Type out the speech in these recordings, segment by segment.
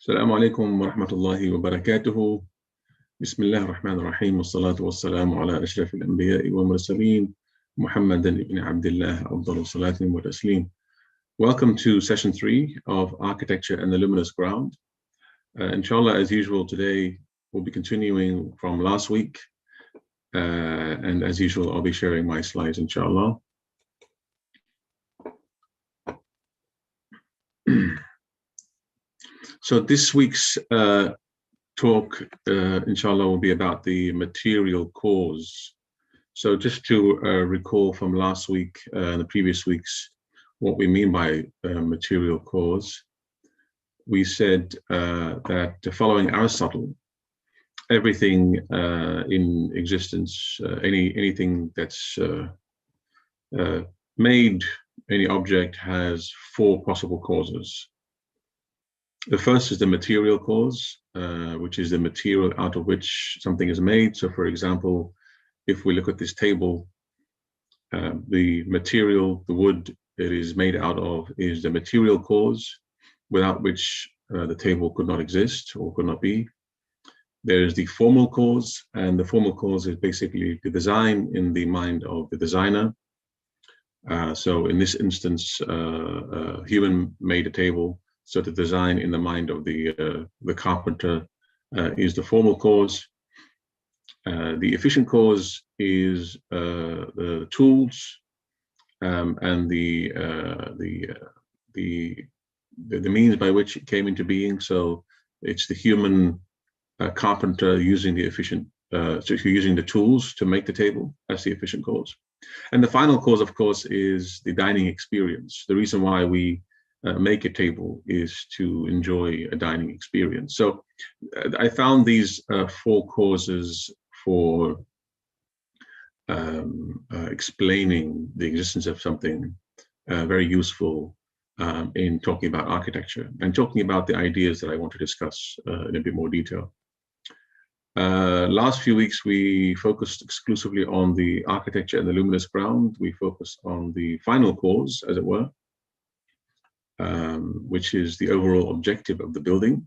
السلام عليكم ورحمة الله وبركاته. بسم الله الرحمن الرحيم والصلاة والسلام على أشرف الأنبياء والمرسلين محمد بن عبد الله أفضل الصلاة والتسليم. Welcome to session 3 of Architecture and the Luminous Ground. Inshallah, as usual, today we'll be continuing from last week. And as usual, I'll be sharing my slides, inshallah. So this week's talk, inshallah, will be about the material cause. So just to recall from last week and the previous weeks, what we mean by material cause, we said that following Aristotle, everything in existence, anything that's made, any object, has 4 possible causes. The first is the material cause, which is the material out of which something is made. So for example, if we look at this table, the material, the wood it is made out of, is the material cause, without which the table could not exist or could not be. There is the formal cause, and the formal cause is basically the design in the mind of the designer. So in this instance, human made a table. So the design in the mind of the carpenter is the formal cause. The efficient cause is the tools and the means by which it came into being. So it's the human carpenter using the efficient, using the tools to make the table. That's the efficient cause. And the final cause, of course, is the dining experience. The reason why we make a table is to enjoy a dining experience. So I found these 4 causes for explaining the existence of something very useful in talking about architecture and talking about the ideas that I want to discuss in a bit more detail. Last few weeks, we focused exclusively on the architecture and the luminous ground. We focused on the final cause, as it were, which is the overall objective of the building.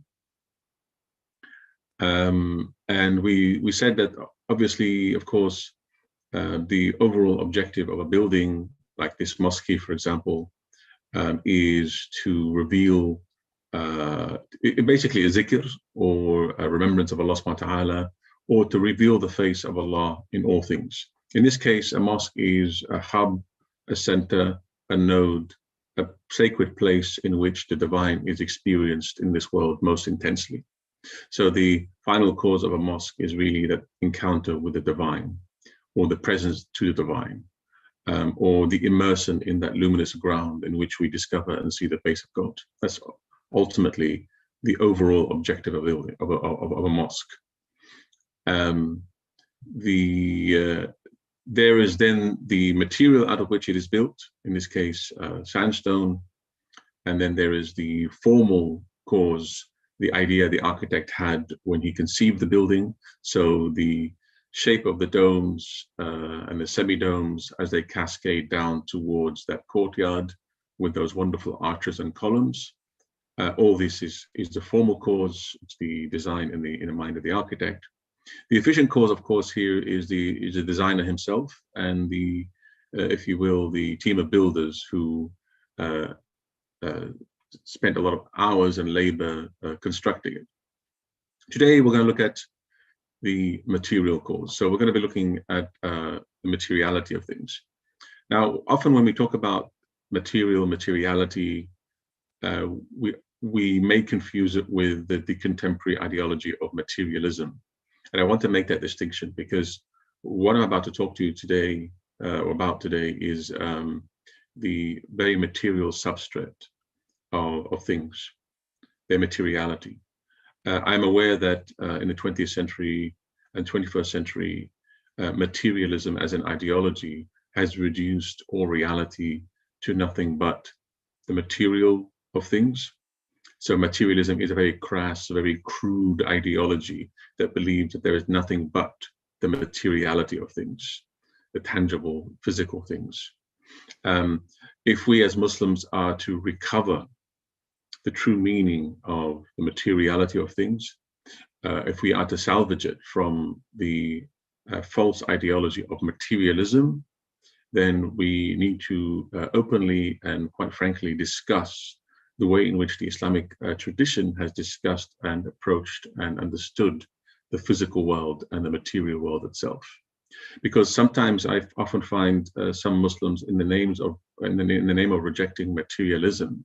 And we said that obviously, of course, the overall objective of a building like this mosque, for example, is to reveal basically a zikr, or a remembrance of Allah subhanahu wa ta'ala, or to reveal the face of Allah in all things. In this case, a mosque is a hub, a center, a node, a sacred place in which the divine is experienced in this world most intensely. So the final cause of a mosque is really that encounter with the divine, or the presence to the divine, or the immersion in that luminous ground in which we discover and see the face of God. That's ultimately the overall objective of a mosque. There is then the material out of which it is built, in this case, sandstone. And then there is the formal cause, the idea the architect had when he conceived the building. So the shape of the domes and the semi-domes as they cascade down towards that courtyard with those wonderful arches and columns. All this is the formal cause. It's the design in the mind of the architect. The efficient cause, of course, here is the designer himself and the, if you will, the team of builders who spent a lot of hours and labor constructing it. Today, we're going to look at the material cause. So we're going to be looking at the materiality of things. Now, often when we talk about materiality, we may confuse it with the contemporary ideology of materialism. And I want to make that distinction because what I'm about to talk to you today, or about today, is the very material substrate of things, their materiality. I'm aware that in the 20th century and 21st century, materialism as an ideology has reduced all reality to nothing but the material of things. So materialism is a very crass, very crude ideology that believes that there is nothing but the materiality of things, the tangible, physical things. If we as Muslims are to recover the true meaning of the materiality of things, if we are to salvage it from the false ideology of materialism, then we need to openly and quite frankly discuss the way in which the Islamic tradition has discussed and approached and understood the physical world and the material world itself. Because sometimes I often find some Muslims, in the name of rejecting materialism,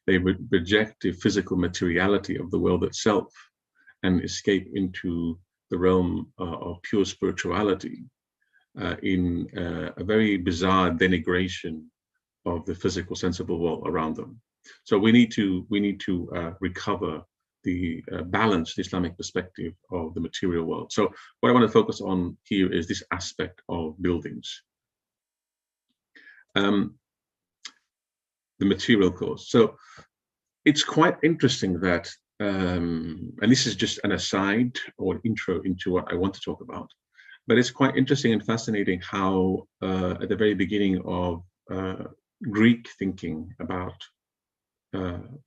they would reject the physical materiality of the world itself and escape into the realm of pure spirituality in a very bizarre denigration of the physical, sensible world around them. So we need to recover the balanced Islamic perspective of the material world. So what I want to focus on here is this aspect of buildings, the material cause. So it's quite interesting that, and this is just an aside or an intro into what I want to talk about, but it's quite interesting and fascinating how at the very beginning of Greek thinking about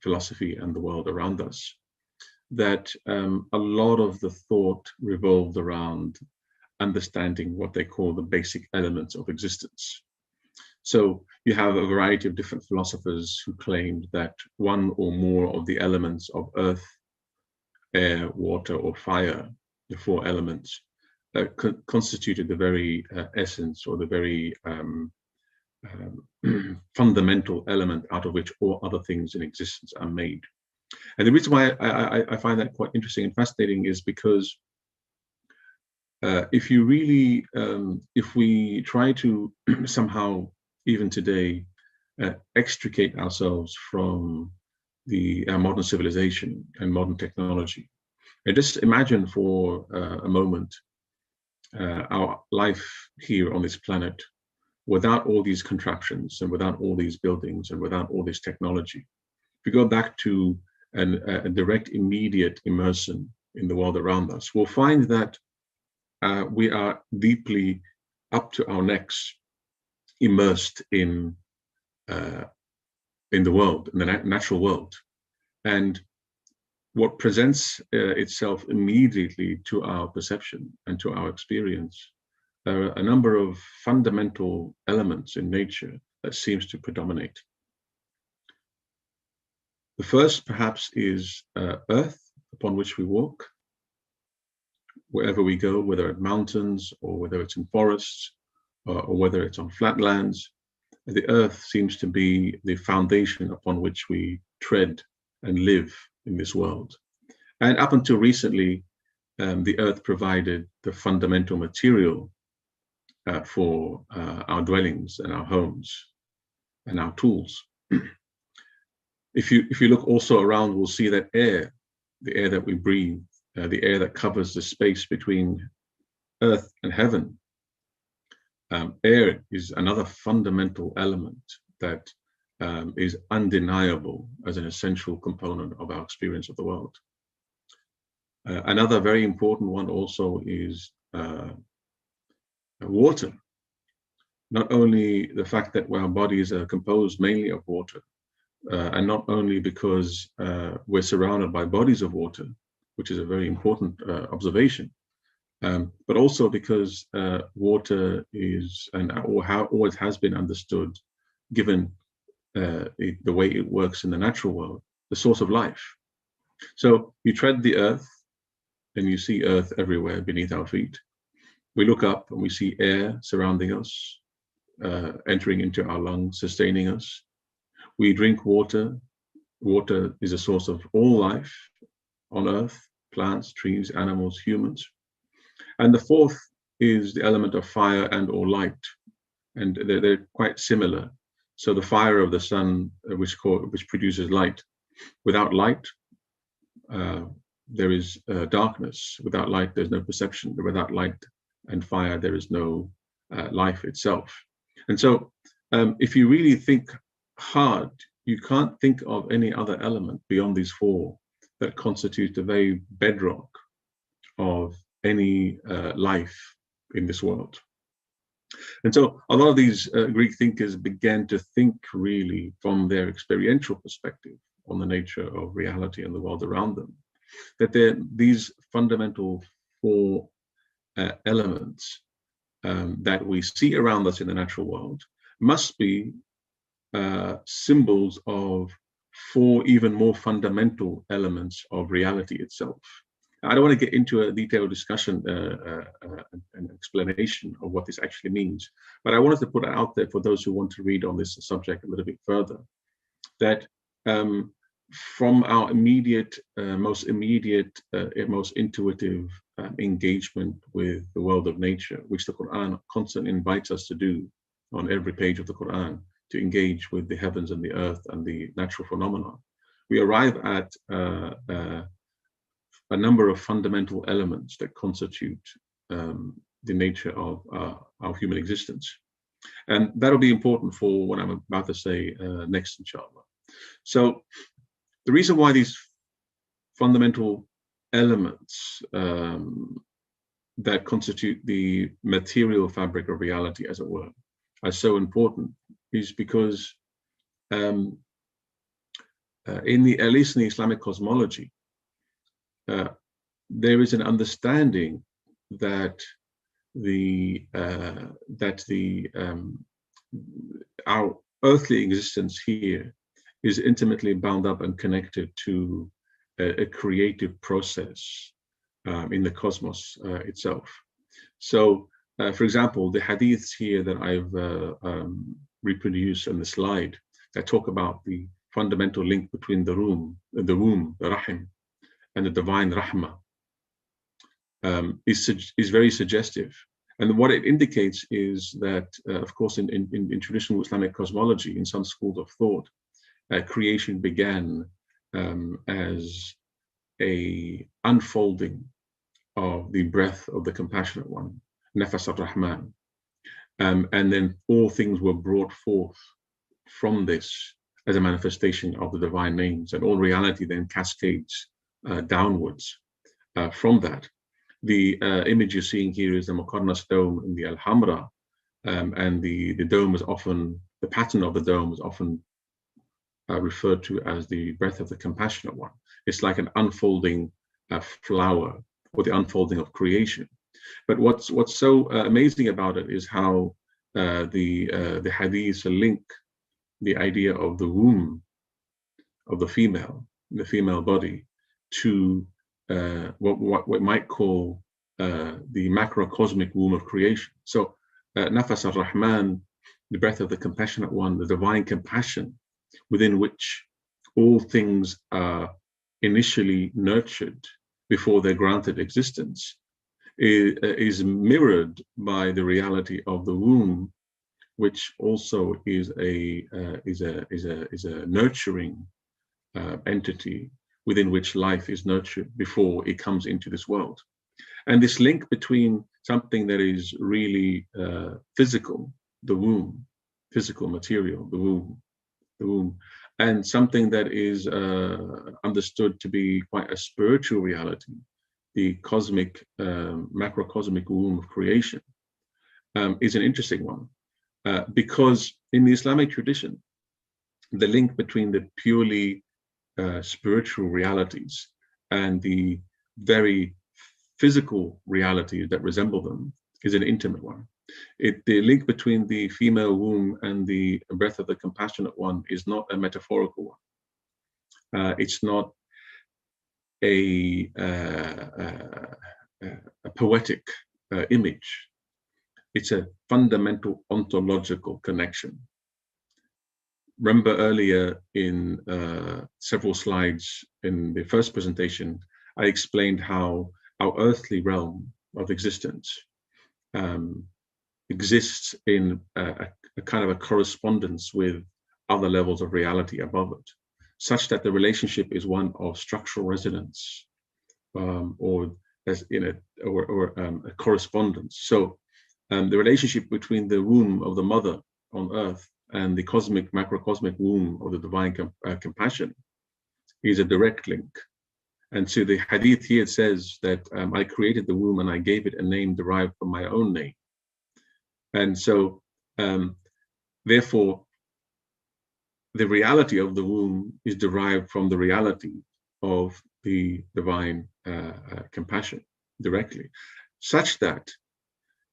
philosophy and the world around us, that a lot of the thought revolved around understanding what they call the basic elements of existence. So you have a variety of different philosophers who claimed that one or more of the elements of earth, air, water, or fire, the four elements, constituted the very essence or the very fundamental element out of which all other things in existence are made. And the reason why I find that quite interesting and fascinating is because if you really, if we try to somehow, even today, extricate ourselves from the modern civilization and modern technology, and just imagine for a moment our life here on this planet without all these contraptions and without all these buildings and without all this technology. If we go back to a direct, immediate immersion in the world around us, we'll find that we are deeply up to our necks immersed in the world, in the natural world. And what presents itself immediately to our perception and to our experience are a number of fundamental elements in nature that seems to predominate. The first, perhaps, is earth upon which we walk. Wherever we go, whether at mountains or whether it's in forests or whether it's on flatlands, the earth seems to be the foundation upon which we tread and live in this world. And up until recently, the earth provided the fundamental material for our dwellings and our homes and our tools. If you look also around, we'll see that air, the air that we breathe, the air that covers the space between earth and heaven, air is another fundamental element that is undeniable as an essential component of our experience of the world. Another very important one also is water. Not only the fact that our bodies are composed mainly of water, and not only because we're surrounded by bodies of water, which is a very important observation, but also because water is, and always has been understood, given the way it works in the natural world, the source of life. So you tread the earth and you see earth everywhere beneath our feet. We look up and we see air surrounding us, entering into our lungs, sustaining us. We drink water. Water is a source of all life on earth, plants, trees, animals, humans. And the fourth is the element of fire and or light. And they're quite similar. So the fire of the sun, which produces light. Without light, there is darkness. Without light, there's no perception. Without light and fire, there is no life itself. And so if you really think hard, you can't think of any other element beyond these four that constitute the very bedrock of any life in this world. And so a lot of these Greek thinkers began to think really from their experiential perspective, on the nature of reality and the world around them, that these fundamental four elements that we see around us in the natural world must be symbols of four even more fundamental elements of reality itself. I don't want to get into a detailed discussion and explanation of what this actually means, but I wanted to put it out there for those who want to read on this subject a little bit further, that from our most intuitive engagement with the world of nature, which the Quran constantly invites us to do on every page of the Quran, to engage with the heavens and the earth and the natural phenomena, we arrive at a number of fundamental elements that constitute the nature of our human existence. And that'll be important for what I'm about to say next, inshallah. So the reason why these fundamental elements that constitute the material fabric of reality, as it were, are so important is because at least in the Islamic cosmology, there is an understanding that our earthly existence here is intimately bound up and connected to a creative process in the cosmos itself. So, for example, the hadiths here that I've reproduced on the slide that talk about the fundamental link between the womb, the rahim, and the divine rahmah is very suggestive. And what it indicates is that, of course, in traditional Islamic cosmology, in some schools of thought, creation began as a unfolding of the breath of the compassionate one, Nafas ar-Rahman. And then all things were brought forth from this as a manifestation of the divine names, and all reality then cascades downwards from that. The image you're seeing here is the Muqarnas dome in the Alhambra, and the dome is often, the pattern of the dome is often referred to as the breath of the compassionate one. It's like an unfolding flower, or the unfolding of creation. But what's so amazing about it is how the hadiths link the idea of the womb of the female body, to what we might call the macrocosmic womb of creation. So Nafas ar-Rahman, the breath of the compassionate one, the divine compassion within which all things are initially nurtured before they're granted existence, is mirrored by the reality of the womb, which also is a nurturing entity within which life is nurtured before it comes into this world. And this link between something that is really physical, the womb, physical material, the womb, and something that is understood to be quite a spiritual reality, the cosmic, macrocosmic womb of creation, is an interesting one. Because in the Islamic tradition, the link between the purely spiritual realities and the very physical realities that resemble them is an intimate one. The link between the female womb and the breath of the compassionate one is not a metaphorical one. It's not a poetic image. It's a fundamental ontological connection. Remember earlier in several slides in the first presentation, I explained how our earthly realm of existence exists in a kind of a correspondence with other levels of reality above it, such that the relationship is one of structural resonance, or a correspondence. So the relationship between the womb of the mother on earth and the cosmic, macrocosmic womb of the divine compassion is a direct link. And so the hadith here says that I created the womb and I gave it a name derived from my own name. And so, therefore, the reality of the womb is derived from the reality of the divine compassion directly, such that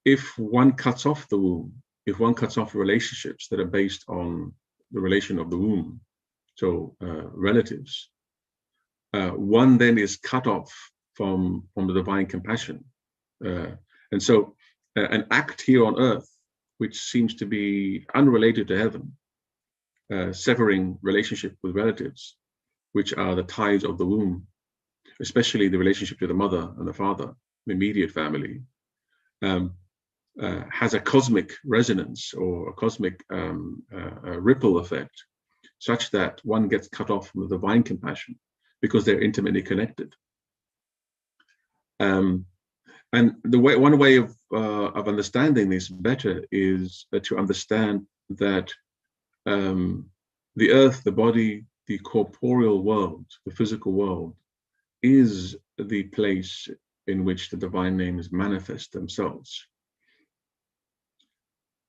if one cuts off the womb, if one cuts off relationships that are based on the relation of the womb, so relatives, one then is cut off from the divine compassion. And so an act here on earth, which seems to be unrelated to heaven, severing relationship with relatives, which are the ties of the womb, especially the relationship to the mother and the father, the immediate family, has a cosmic resonance or a cosmic ripple effect, such that one gets cut off from the divine compassion because they're intimately connected. And one way of understanding this better is to understand that the earth, the body, the corporeal world, the physical world, is the place in which the divine names manifest themselves.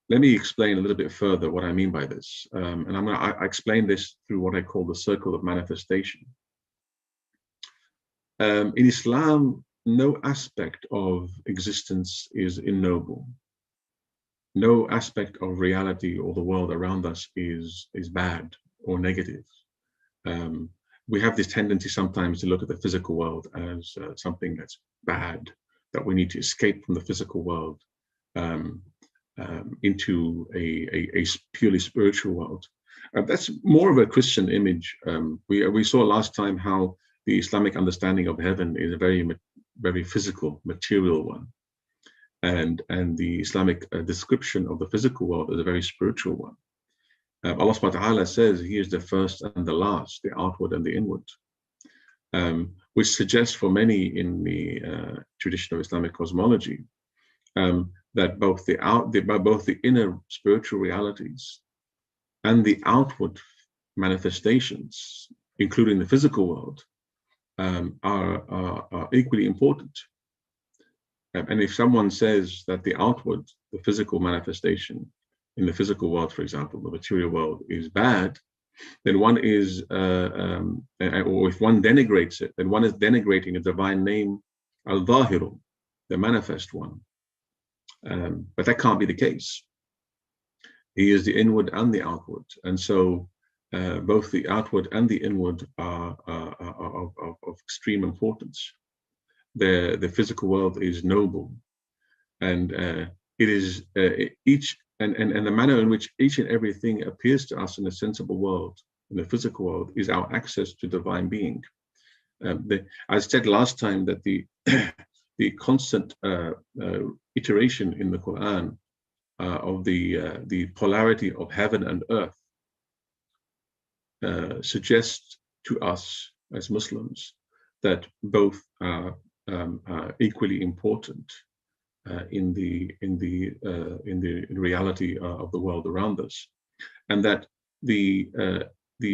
Let me explain a little bit further what I mean by this. And I explain this through what I call the circle of manifestation. In Islam, no aspect of existence is ignoble. No aspect of reality or the world around us is bad or negative. We have this tendency sometimes to look at the physical world as something that's bad, that we need to escape from the physical world into a purely spiritual world. That's more of a Christian image. We saw last time how the Islamic understanding of heaven is a very physical, material one. And the Islamic description of the physical world is a very spiritual one. Allah subhanahu wa ta'ala says He is the first and the last, the outward and the inward, which suggests for many in the tradition of Islamic cosmology that both the inner spiritual realities and the outward manifestations, including the physical world, are equally important. And if someone says that the outward, the physical manifestation in the physical world, for example, the material world, is bad, then one is, or if one denigrates it, then one is denigrating a divine name, al-Zahiru, the manifest one. But that can't be the case. He is the inward and the outward. And so both the outward and the inward are of extreme importance. The physical world is noble, and it is each and the manner in which each and everything appears to us in the sensible world, in the physical world, is our access to divine being. I said last time that the the constant iteration in the Quran of the polarity of heaven and earth suggests to us as Muslims that both are equally important in the reality of the world around us, and that the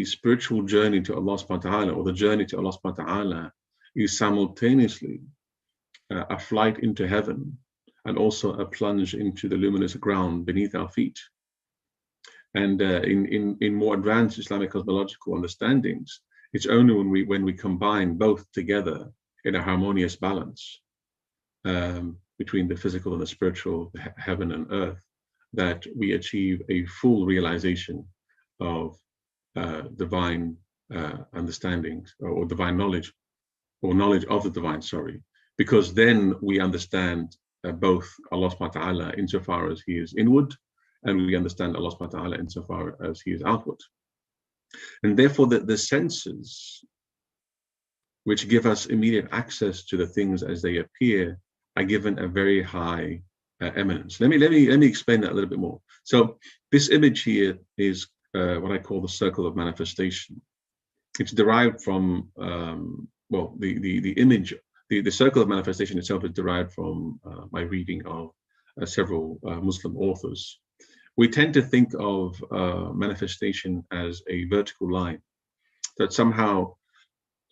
spiritual journey to Allah subhanahu wa ta'ala, or the journey to Allah subhanahu wa ta'ala, is simultaneously a flight into heaven and also a plunge into the luminous ground beneath our feet. And in more advanced Islamic cosmological understandings, it's only when we combine both together in a harmonious balance between the physical and the spiritual, heaven and earth, that we achieve a full realization of divine understandings, or divine knowledge, or knowledge of the divine, because then we understand both Allah subhanahu wa ta'ala insofar as He is inward, and we understand Allah subhanahu wa ta'ala insofar as He is outward. And therefore the senses which give us immediate access to the things as they appear are given a very high eminence. Let me explain that a little bit more. So this image here is what I call the circle of manifestation. It's derived from the image. The circle of manifestation itself is derived from my reading of several Muslim authors. We tend to think of manifestation as a vertical line, that somehow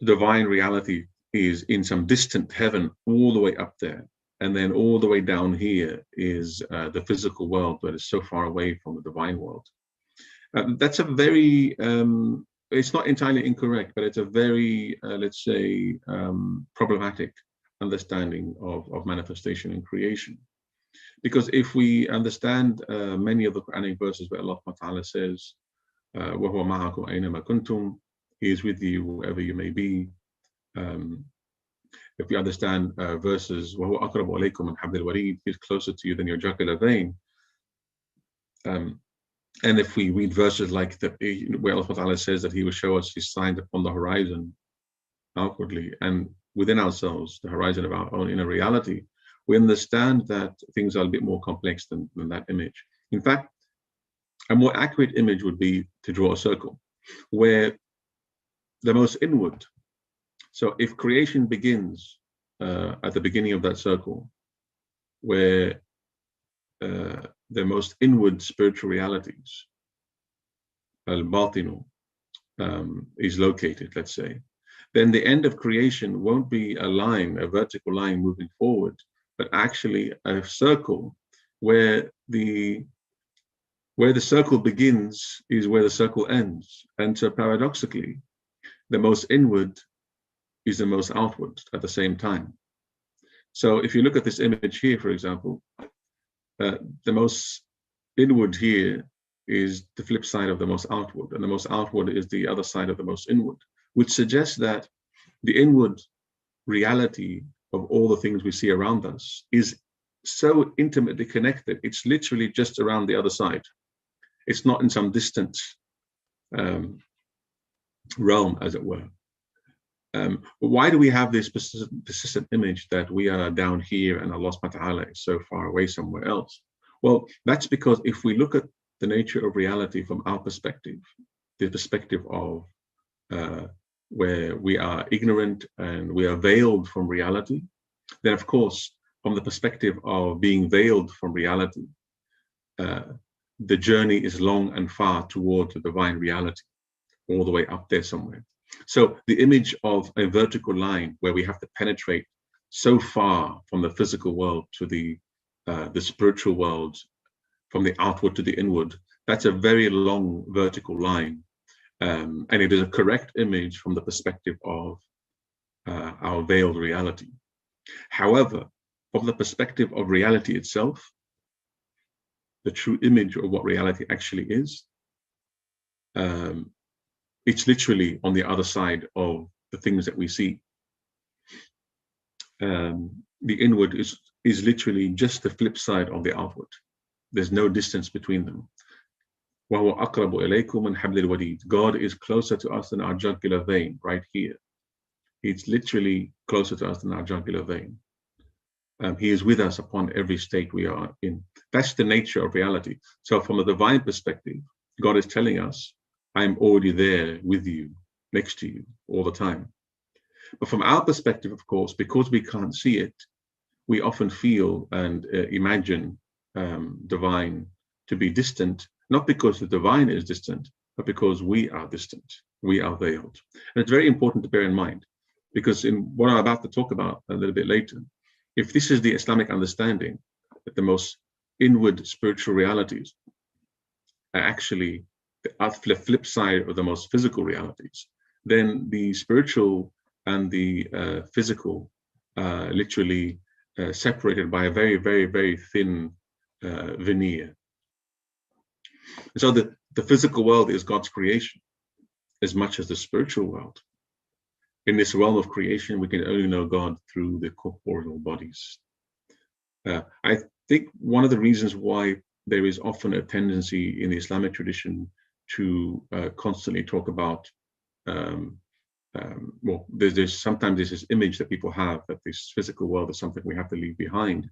the divine reality is in some distant heaven all the way up there, and then all the way down here is the physical world that is so far away from the divine world. That's a very, it's not entirely incorrect, but it's a very, let's say, problematic understanding of manifestation and creation. Because if we understand many of the Quranic verses where Allah Ta'ala says, وَهُوَ مَعَكُمْ أَيْنَمَا كُنْتُمْ, He is with you wherever you may be. If we understand verses, وَهُوَ أَقْرَبُ عَلَيْكُمْ مِنْ حَبْلِ الْوَرِيدِ, He is closer to you than your jugular vein. And if we read verses like that, where Allah Ta'ala says that He will show us His signs upon the horizon outwardly and within ourselves, the horizon of our own inner reality, we understand that things are a bit more complex than that image. In fact, a more accurate image would be to draw a circle where the most inward, so if creation begins at the beginning of that circle, where the most inward spiritual realities, al-batinu, is located, let's say, then the end of creation won't be a line, a vertical line moving forward, but actually a circle where the circle begins is where the circle ends. And so paradoxically, the most inward is the most outward at the same time. So if you look at this image here, for example, the most inward here is the flip side of the most outward, and the most outward is the other side of the most inward, which suggests that the inward reality of all the things we see around us is so intimately connected. It's literally just around the other side. It's not in some distant realm, as it were. But why do we have this persistent image that we are down here and Allah subhanahu wa ta'ala is so far away somewhere else? Well, that's because if we look at the nature of reality from our perspective, the perspective of where we are ignorant and we are veiled from reality, then of course, from the perspective of being veiled from reality, the journey is long and far towards the divine reality, all the way up there somewhere. So the image of a vertical line where we have to penetrate so far from the physical world to the spiritual world, from the outward to the inward, that's a very long vertical line. And it is a correct image from the perspective of our veiled reality. However, from the perspective of reality itself, the true image of what reality actually is, it's literally on the other side of the things that we see. The inward is literally just the flip side of the outward. There's no distance between them. وَهُوَ أَقْرَبُ إِلَيْكُمْ مِنْ حَبْلِ الْوَرِيدِ. God is closer to us than our jugular vein, right here. He's literally closer to us than our jugular vein. He is with us upon every state we are in. That's the nature of reality. So from a divine perspective, God is telling us, I'm already there with you, next to you, all the time. But from our perspective, of course, because we can't see it, we often feel and imagine divine to be distant, not because the divine is distant, but because we are distant, we are veiled. And it's very important to bear in mind, because in what I'm about to talk about a little bit later, if this is the Islamic understanding that the most inward spiritual realities are actually the flip side of the most physical realities, then the spiritual and the physical literally separated by a very, very, very thin veneer. So the physical world is God's creation as much as the spiritual world. In this realm of creation, we can only know God through the corporeal bodies. I think one of the reasons why there is often a tendency in the Islamic tradition to constantly talk about, well, there's sometimes this image that people have that this physical world is something we have to leave behind,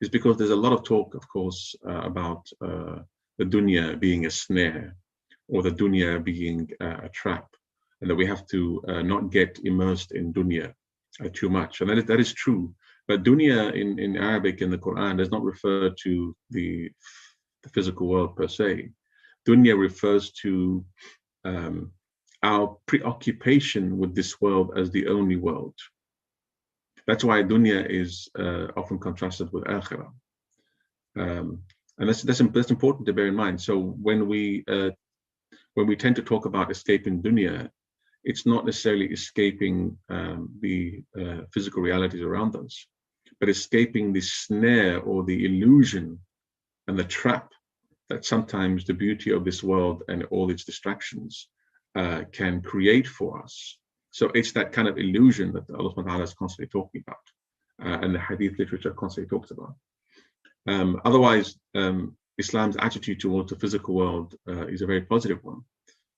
is because there's a lot of talk, of course, about the dunya being a snare, or the dunya being a trap, and that we have to not get immersed in dunya too much. And that is true. But dunya in Arabic in the Quran does not refer to the physical world per se. Dunya refers to our preoccupation with this world as the only world. That's why dunya is often contrasted with akhirah. And that's important to bear in mind. So when we when we tend to talk about escaping dunya, it's not necessarily escaping the physical realities around us, but escaping the snare or the illusion and the trap that sometimes the beauty of this world and all its distractions can create for us. So it's that kind of illusion that Allah subhanahu wa ta'ala is constantly talking about, and the hadith literature constantly talks about. Otherwise, Islam's attitude towards the physical world is a very positive one.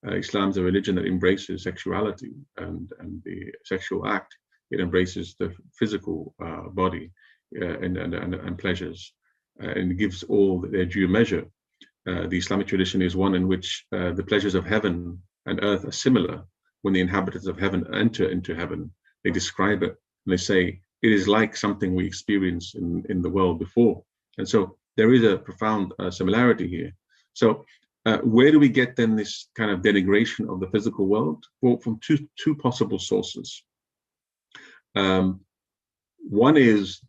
Islam's a religion that embraces sexuality and the sexual act. It embraces the physical body and pleasures, and gives all their due measure. The Islamic tradition is one in which the pleasures of heaven and earth are similar. When the inhabitants of heaven enter into heaven, they describe it and they say, it is like something we experienced in the world before. And so there is a profound similarity here. So where do we get then this kind of denigration of the physical world? Well, from two possible sources. One is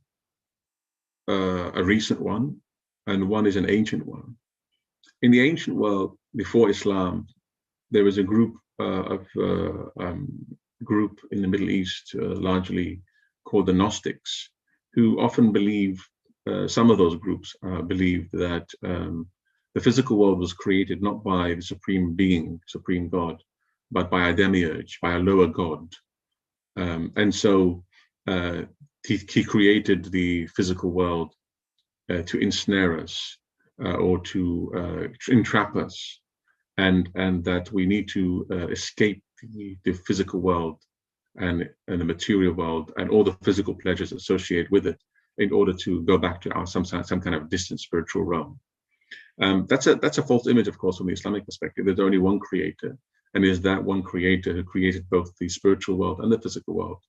a recent one, and one is an ancient one. In the ancient world, before Islam, there was a group in the Middle East, largely called the Gnostics, who often believe, some of those groups believed that the physical world was created not by the supreme being, supreme God, but by a demiurge, by a lower god. And so he created the physical world to ensnare us or to entrap us, and that we need to escape the physical world and the material world and all the physical pleasures associated with it in order to go back to some kind of distant spiritual realm. That's a false image, of course, from the Islamic perspective. There's only one creator, and it is that one creator who created both the spiritual world and the physical world.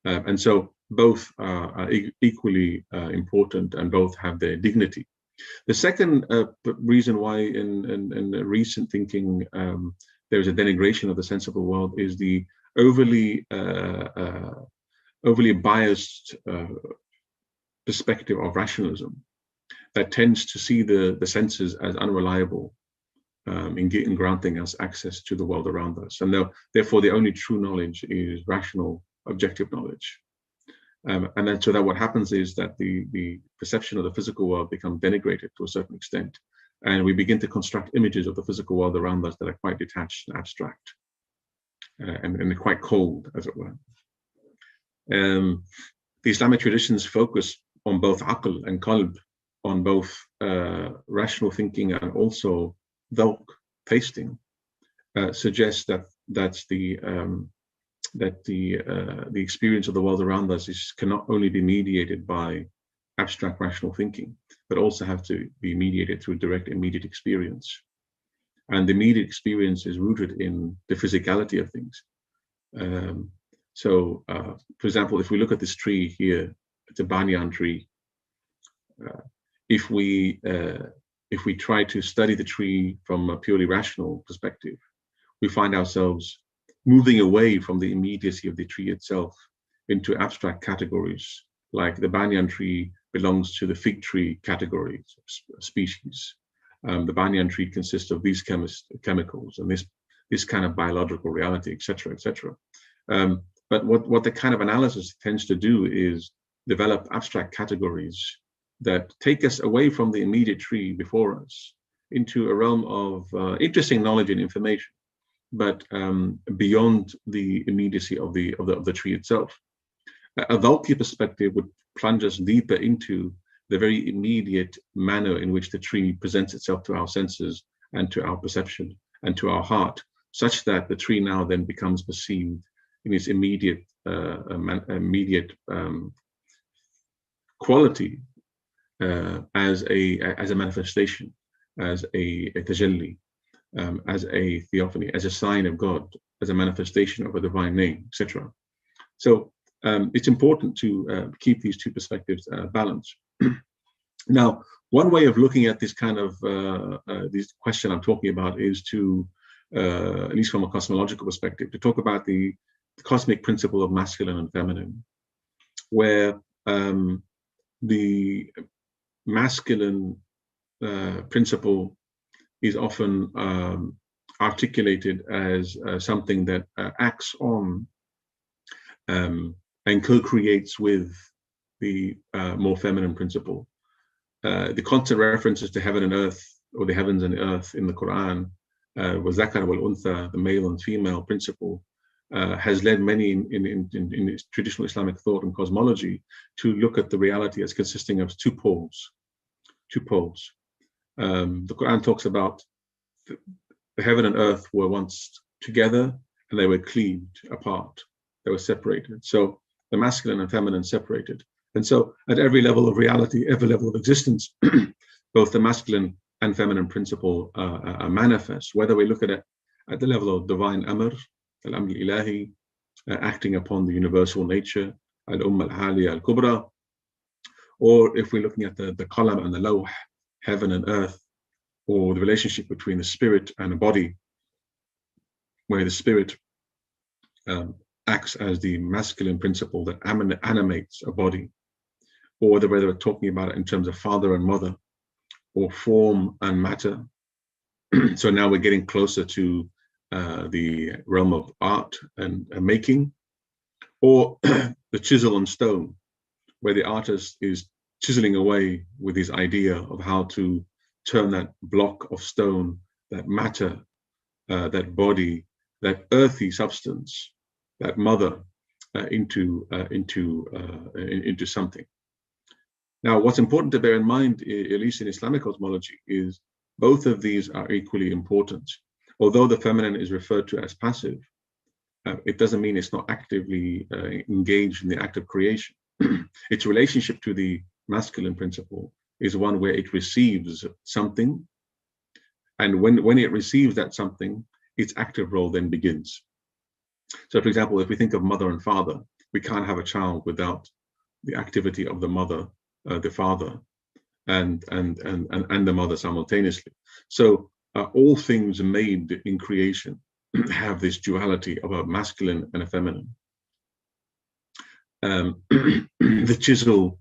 And so both are equally important, and both have their dignity. The second reason why in recent thinking there is a denigration of the sensible world is the overly biased perspective of rationalism that tends to see the senses as unreliable in granting us access to the world around us. And therefore, the only true knowledge is rational, objective knowledge. And then so that what happens is that the perception of the physical world becomes denigrated to a certain extent. And we begin to construct images of the physical world around us that are quite detached and abstract, and quite cold, as it were. The Islamic traditions focus on both aql and qalb, on both rational thinking and also dhawq, tasting, suggests that the experience of the world around us cannot only be mediated by abstract rational thinking, but also have to be mediated through direct immediate experience. And the immediate experience is rooted in the physicality of things. So, for example, if we look at this tree here, it's a banyan tree. If we try to study the tree from a purely rational perspective, we find ourselves moving away from the immediacy of the tree itself into abstract categories, like the banyan tree belongs to the fig tree category species. The banyan tree consists of these chemicals and this kind of biological reality, etc., etc. But what the kind of analysis tends to do is develop abstract categories that take us away from the immediate tree before us into a realm of interesting knowledge and information, but beyond the immediacy of the tree itself. A dhawqi perspective would plunge us deeper into the very immediate manner in which the tree presents itself to our senses and to our perception and to our heart, such that the tree now then becomes perceived in its immediate quality as a manifestation, as a tajalli, as a theophany, as a sign of God, as a manifestation of a divine name, etc. So it's important to keep these two perspectives balanced. Now, one way of looking at this kind of this question I'm talking about is to, at least from a cosmological perspective, to talk about the cosmic principle of masculine and feminine, where the masculine principle is often articulated as something that acts on and co-creates with the more feminine principle. The constant references to heaven and earth, or the heavens and earth in the Quran, was zakar wal untha, the male and female principle, has led many in traditional Islamic thought and cosmology to look at the reality as consisting of two poles. The Quran talks about the heaven and earth were once together and they were cleaved apart. They were separated. So the masculine and feminine separated. And so at every level of reality, every level of existence, both the masculine and feminine principle are manifest, whether we look at it at the level of divine amr, al-amr ilahi, acting upon the universal nature, al-aliyya al-kubra, or if we're looking at the qalam and the lawh, heaven and earth, or the relationship between the spirit and the body, where the spirit acts as the masculine principle that animates a body, or whether we're talking about it in terms of father and mother, or form and matter. So now we're getting closer to the realm of art and making, or the chisel and stone, where the artist is chiseling away with his idea of how to turn that block of stone, that matter, that body, that earthy substance, that mother, into something. Now, what's important to bear in mind, at least in Islamic cosmology, is both of these are equally important. Although the feminine is referred to as passive, it doesn't mean it's not actively engaged in the act of creation. Its relationship to the masculine principle is one where it receives something, and when it receives that something, its active role then begins. So, for example, if we think of mother and father, we can't have a child without the activity of the mother, the father, and the mother simultaneously. So all things made in creation have this duality of a masculine and a feminine. The chisel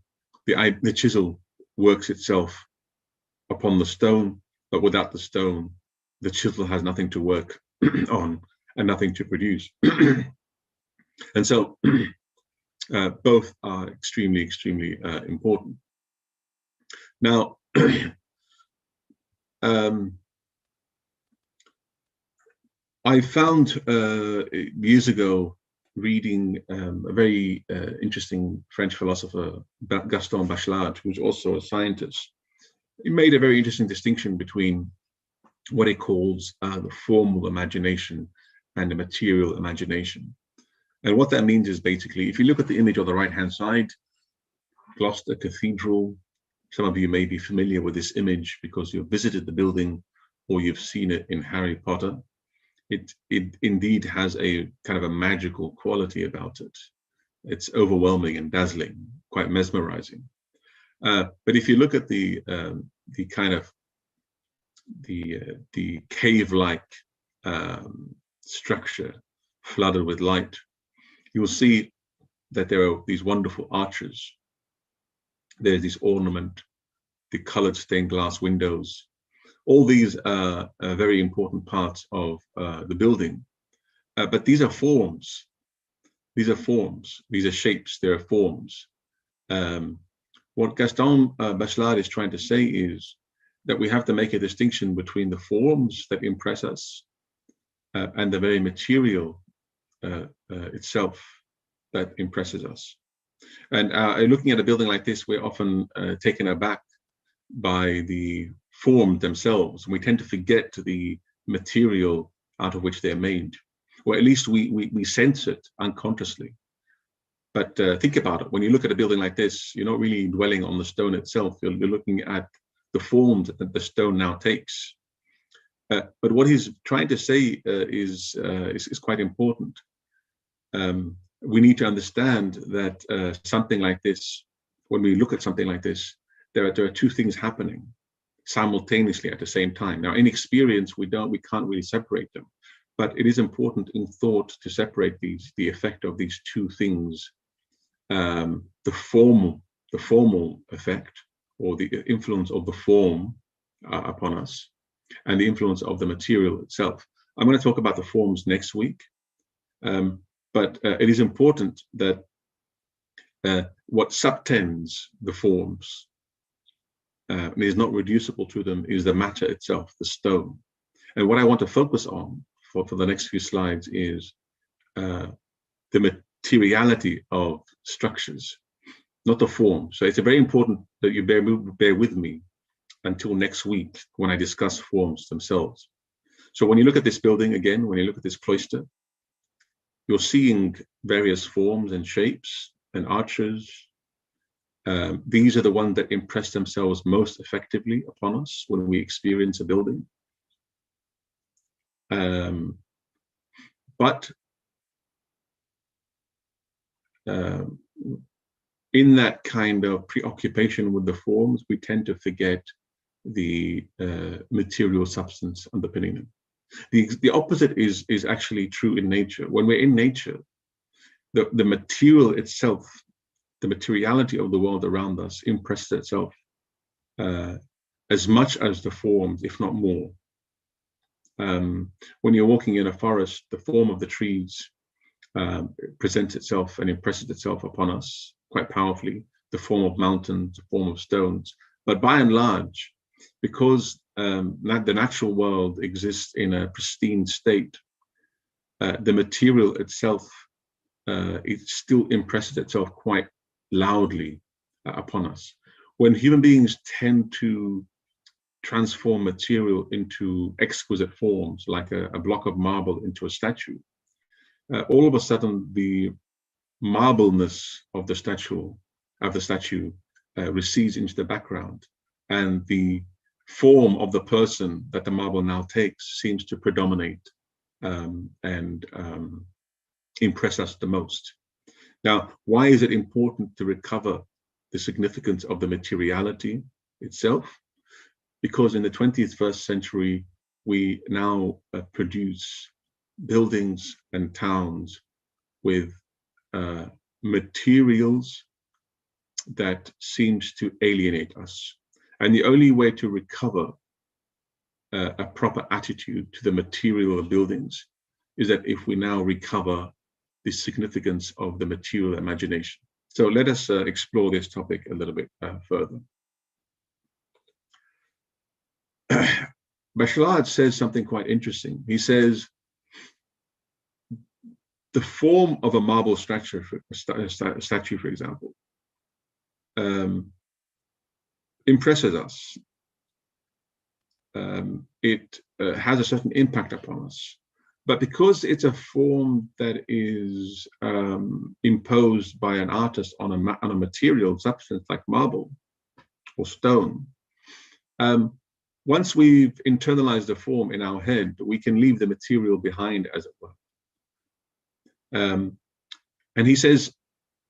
works itself upon the stone, but without the stone, the chisel has nothing to work on and nothing to produce. And so both are extremely, extremely important. Now, I found years ago reading a very interesting French philosopher, Gaston Bachelard, who's also a scientist. He made a very interesting distinction between what he calls the formal imagination and the material imagination. And what that means is basically, if you look at the image on the right-hand side, Gloucester Cathedral, some of you may be familiar with this image because you've visited the building or you've seen it in Harry Potter. It indeed has a kind of a magical quality about it. It's overwhelming and dazzling, quite mesmerizing. But if you look at the kind of the cave-like structure flooded with light, you will see that there are these wonderful arches. There's this ornament, the colored stained glass windows. All these are very important parts of the building. But these are forms. These are forms. These are shapes. They are forms. What Gaston Bachelard is trying to say is that we have to make a distinction between the forms that impress us and the very material itself that impresses us. And looking at a building like this, we're often taken aback by the form themselves. We tend to forget the material out of which they're made, or at least we sense it unconsciously. But think about it. When you look at a building like this, you're not really dwelling on the stone itself. You're looking at the form that the stone now takes. But what he's trying to say is quite important. We need to understand that something like this, when we look at something like this, there are two things happening simultaneously at the same time. Now, in experience, we can't really separate them, but it is important in thought to separate the effect of these two things, the formal effect, or the influence of the form upon us, and the influence of the material itself. I'm going to talk about the forms next week, but it is important that what subtends the forms is not reducible to them is the matter itself, the stone. And what I want to focus on for the next few slides is the materiality of structures, not the form. So it's very important that you bear with me until next week when I discuss forms themselves. So when you look at this building again, when you look at this cloister, you're seeing various forms and shapes and arches. These are the ones that impress themselves most effectively upon us when we experience a building. But in that kind of preoccupation with the forms, we tend to forget the material substance underpinning them. The opposite is actually true in nature. When we're in nature, the material itself, the materiality of the world around us impresses itself as much as the forms, if not more. When you're walking in a forest, the form of the trees presents itself and impresses itself upon us quite powerfully, the form of mountains, the form of stones. But by and large, because the natural world exists in a pristine state, the material itself, it still impresses itself quite loudly upon us. When human beings tend to transform material into exquisite forms, like a block of marble into a statue, all of a sudden the marbleness of the statue recedes into the background, and the form of the person that the marble now takes seems to predominate and impress us the most. Now, why is it important to recover the significance of the materiality itself? Because in the 21st century, we now produce buildings and towns with materials that seems to alienate us. And the only way to recover a proper attitude to the material of buildings is that if we now recover the significance of the material imagination. So let us explore this topic a little bit further. Bachelard says something quite interesting. He says, the form of a marble statue, for example, impresses us. It has a certain impact upon us. But because it's a form that is imposed by an artist on a material substance like marble or stone, once we've internalized the form in our head, we can leave the material behind, as it were. And he says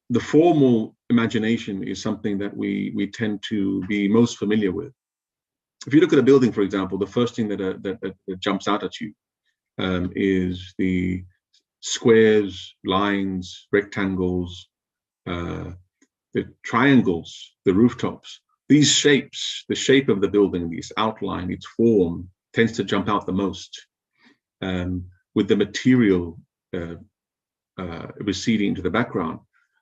the formal imagination is something that we tend to be most familiar with. If you look at a building, for example, the first thing that jumps out at you is the squares, lines, rectangles, the triangles, the rooftops. These shapes, the shape of the building, its outline, its form, tends to jump out the most, with the material receding into the background.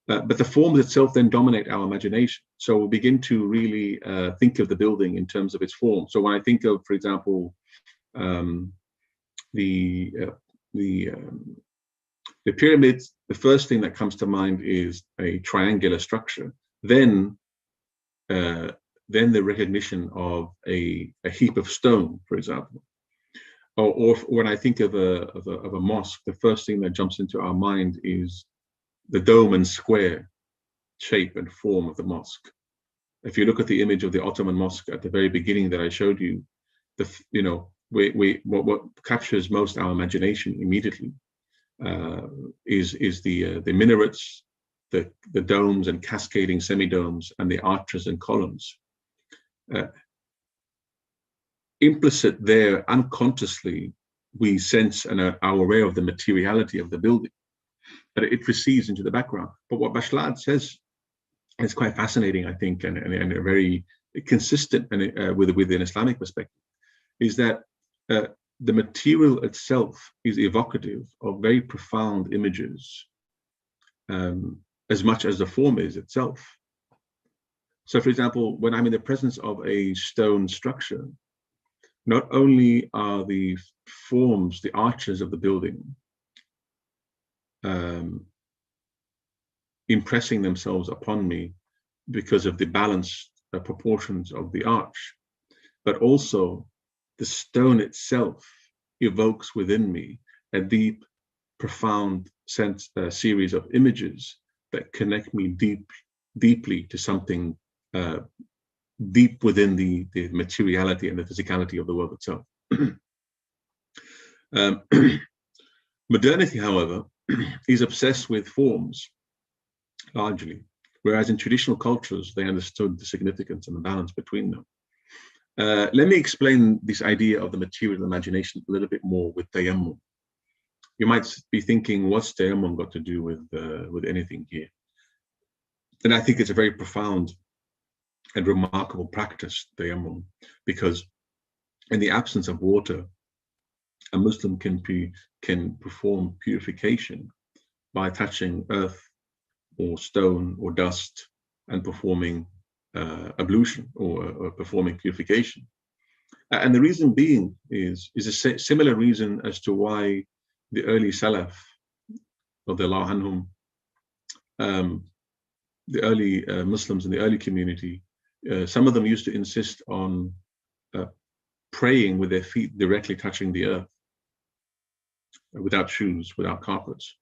But the forms itself then dominate our imagination. So we'll begin to really think of the building in terms of its form. So when I think of, for example, the pyramids, the first thing that comes to mind is a triangular structure. Then the recognition of a heap of stone, for example. Or when I think of a mosque, the first thing that jumps into our mind is the dome and square shape and form of the mosque. If you look at the image of the Ottoman mosque at the very beginning that I showed you, what captures most our imagination immediately is the minarets, the domes and cascading semi-domes, and the arches and columns. Implicit there, unconsciously, we sense and are aware of the materiality of the building, but it recedes into the background. But what Bachelard says is quite fascinating, I think, and very consistent with an Islamic perspective, is that the material itself is evocative of very profound images, as much as the form is itself. So, for example, when I'm in the presence of a stone structure, not only are the forms, the arches of the building, impressing themselves upon me because of the balanced proportions of the arch, but also the stone itself evokes within me a deep, profound series of images that connect me deeply to something deep within the materiality and the physicality of the world itself. Modernity, however, is obsessed with forms, largely, whereas in traditional cultures, they understood the significance and the balance between them. Let me explain this idea of the material imagination a little bit more with tayammum. You might be thinking, what's tayammum got to do with anything here? And I think it's a very profound and remarkable practice, tayammum, because in the absence of water, a Muslim can perform purification by touching earth or stone or dust and performing ablution or performing purification. And the reason being is a similar reason as to why the early Salaf, radiallahu anhum, the early Muslims in the early community, some of them used to insist on praying with their feet directly touching the earth, without shoes, without carpets.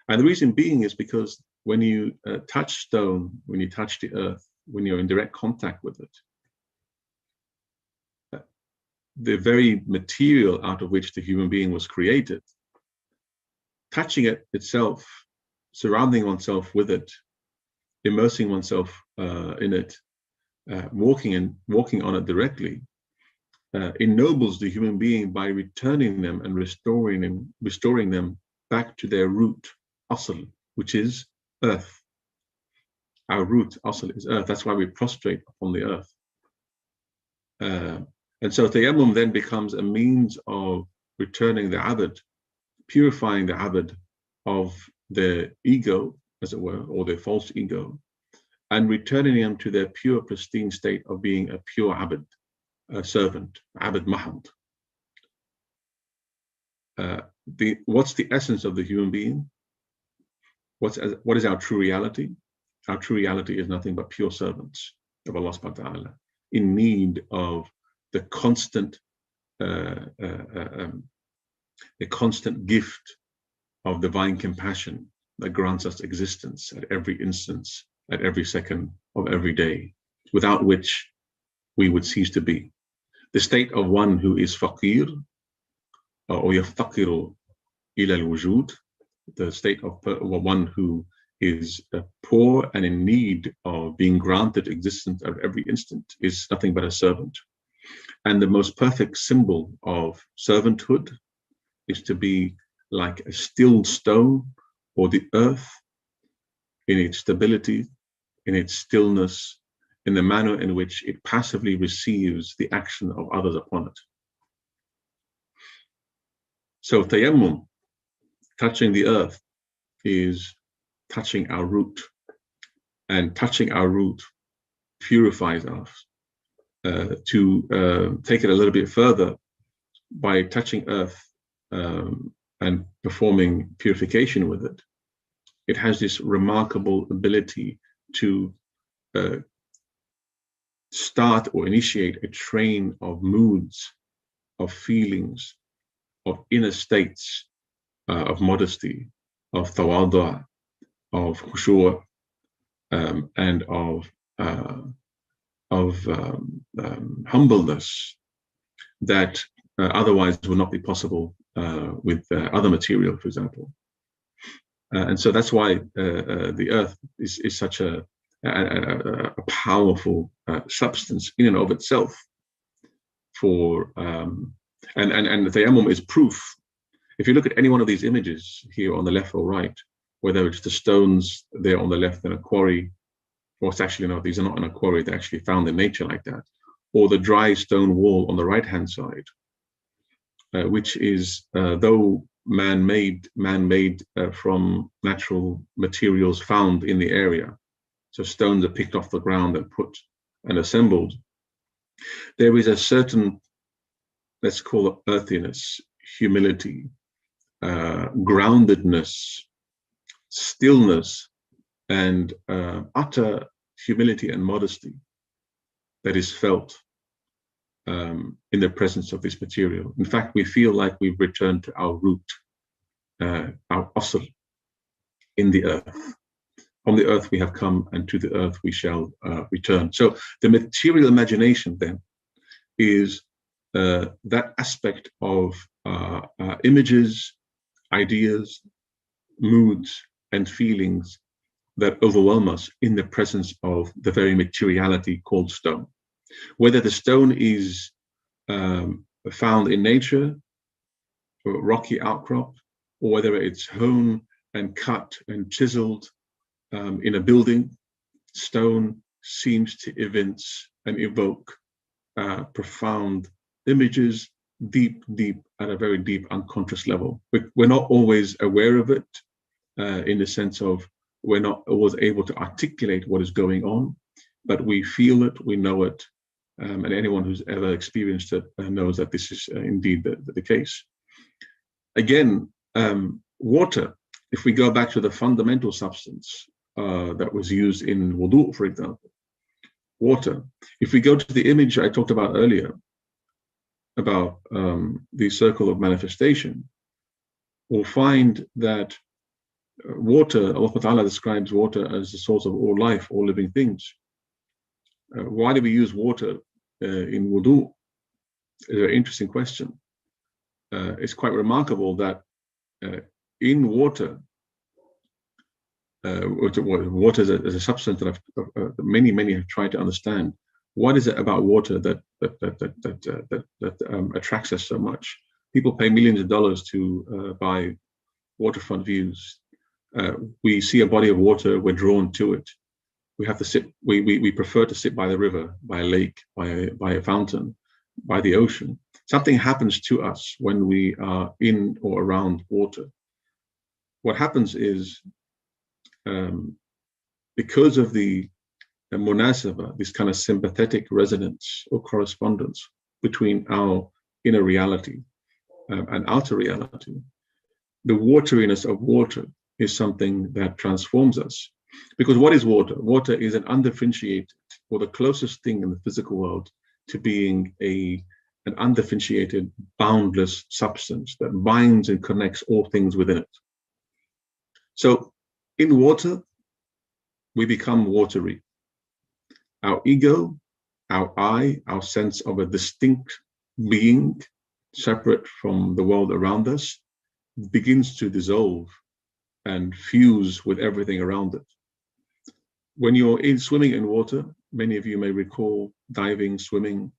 And the reason being is because when you touch stone, when you touch the earth, when you're in direct contact with it, the very material out of which the human being was created, touching it itself, surrounding oneself with it, immersing oneself in it, walking on it directly, ennobles the human being by returning them and restoring them back to their root, asl, which is earth. Our root, asl, is earth. That's why we prostrate upon the earth. And so tayammum then becomes a means of returning the abd, purifying the abd of their ego, as it were, or their false ego, and returning them to their pure, pristine state of being a pure abd, a servant, abd mahd. What's the essence of the human being? What is our true reality? Our true reality is nothing but pure servants of Allah subhanahu wa ta'ala, in need of the constant gift of divine compassion that grants us existence at every instance, at every second of every day, without which we would cease to be. The state of one who is faqir, or yaftaqiru ila al-wujud, the state of one who is poor and in need of being granted existence at every instant, is nothing but a servant. And the most perfect symbol of servanthood is to be like a still stone or the earth in its stability, in its stillness, in the manner in which it passively receives the action of others upon it. So tayammum, touching the earth, is touching our root, and touching our root purifies us. To take it a little bit further, by touching earth and performing purification with it, it has this remarkable ability to start or initiate a train of moods, of feelings, of inner states, of modesty, of tawadu', of khushu', and of humbleness that otherwise would not be possible with other material, for example. And so that's why the earth is such a powerful substance in and of itself. For and the tayammum is proof. If you look at any one of these images here on the left or right, whether it's the stones there on the left in a quarry, or it's actually not, these are not in a quarry, they're actually found in nature like that, or the dry stone wall on the right-hand side, which is, though man-made from natural materials found in the area. So stones are picked off the ground and put and assembled. There is a certain, let's call it earthiness, humility, groundedness, stillness, and utter humility and modesty that is felt in the presence of this material. In fact, we feel like we've returned to our root, our asl in the earth. From the earth we have come, and to the earth we shall return. So the material imagination then is that aspect of images, ideas, moods, and feelings that overwhelm us in the presence of the very materiality called stone. Whether the stone is found in nature, or rocky outcrop, or whether it's hewn and cut and chiseled in a building, stone seems to evince and evoke profound images, deep at a very deep unconscious level. We're not always aware of it in the sense of we're not always able to articulate what is going on, but we feel it, we know it, and anyone who's ever experienced it knows that this is indeed the case. Again, water, if we go back to the fundamental substance that was used in wudu, for example, water. If we go to the image I talked about earlier, about the circle of manifestation, we'll find that water, Allah Ta'ala describes water as the source of all life, all living things. Why do we use water in wudu? It's a very interesting question. It's quite remarkable that in water, water is a substance that many have tried to understand. What is it about water that attracts us so much? People pay millions of dollars to buy waterfront views. We see a body of water, we're drawn to it. We have to sit. We prefer to sit by the river, by a lake, by a fountain, by the ocean. Something happens to us when we are in or around water. What happens is, because of the munasaba, this kind of sympathetic resonance or correspondence between our inner reality and outer reality, the wateriness of water is something that transforms us. Because what is water? Water is an undifferentiated, or the closest thing in the physical world to being an undifferentiated, boundless substance that binds and connects all things within it. So in water, we become watery. Our ego, our I, our sense of a distinct being separate from the world around us begins to dissolve and fuse with everything around it. When you're swimming in water, many of you may recall diving, swimming,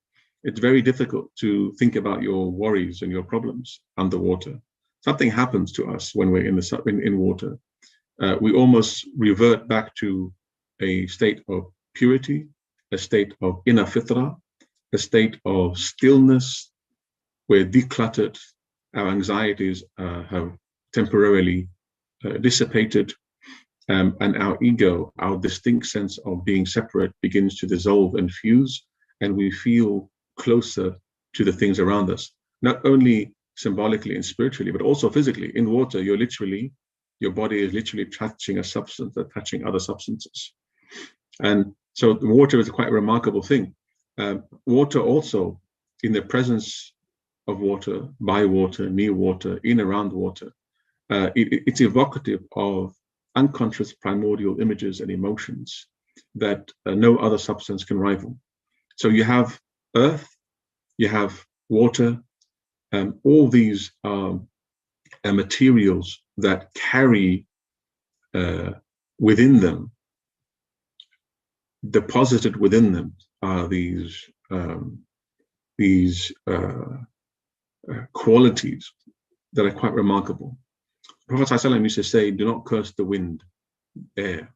it's very difficult to think about your worries and your problems underwater. Something happens to us when we're in water. We almost revert back to a state of purity, a state of inner fitra, a state of stillness. We're decluttered, our anxieties have temporarily dissipated, and our ego, our distinct sense of being separate, begins to dissolve and fuse, and we feel closer to the things around us, not only symbolically and spiritually, but also physically. In water, your body is literally touching a substance, touching other substances. And so the water is a quite remarkable thing. Water also, in the presence of water, by water, near water, in around water, it's evocative of unconscious primordial images and emotions that no other substance can rival. So you have earth, you have water, all these materials that carry within them, deposited within them, are these qualities that are quite remarkable. Prophet ﷺ used to say, do not curse the wind, air.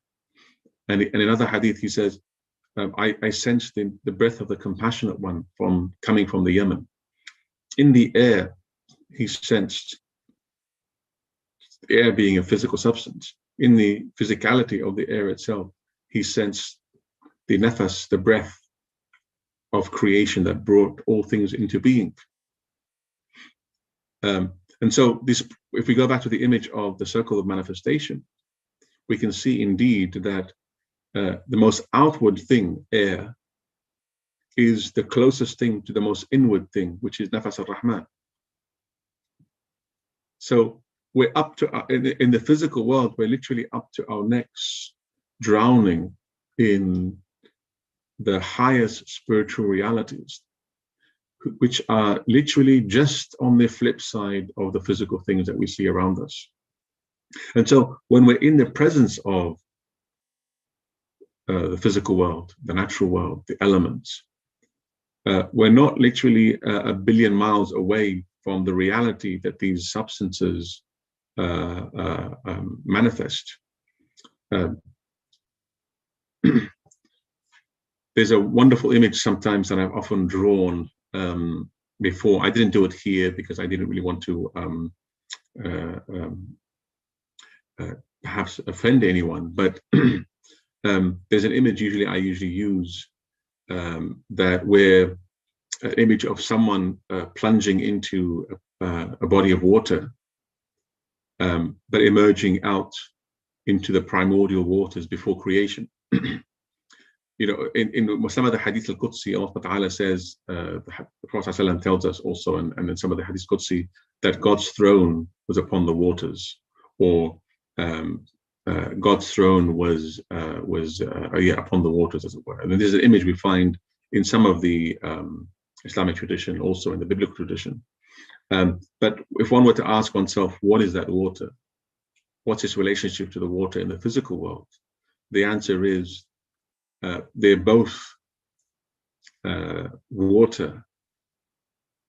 And in another hadith, he says, I sensed the breath of the compassionate one coming from the Yemen. In the air, he sensed the air being a physical substance. In the physicality of the air itself, he sensed the nafas, the breath of creation that brought all things into being. And so this, if we go back to the image of the circle of manifestation, we can see indeed that the most outward thing, air, is the closest thing to the most inward thing, which is nafas al-Rahman. So we're up to, in the physical world, we're literally up to our necks, drowning in the highest spiritual realities, which are literally just on the flip side of the physical things that we see around us. And so when we're in the presence of the physical world, the natural world, the elements, we're not literally a billion miles away from the reality that these substances manifest. There's a wonderful image sometimes that I've often drawn before. I didn't do it here because I didn't really want to perhaps offend anyone, but there's an image I usually use that where an image of someone plunging into a body of water, but emerging out into the primordial waters before creation. You know, in some of the Hadith al-Qudsi, Allah Ta'ala says, the Prophet ﷺ tells us also, and in some of the Hadith Qudsi, that God's throne was upon the waters, or God's throne was upon the waters, as it were. And there's an image we find in some of the Islamic tradition, also in the biblical tradition. But if one were to ask oneself, what is that water? What's its relationship to the water in the physical world? The answer is they're both water,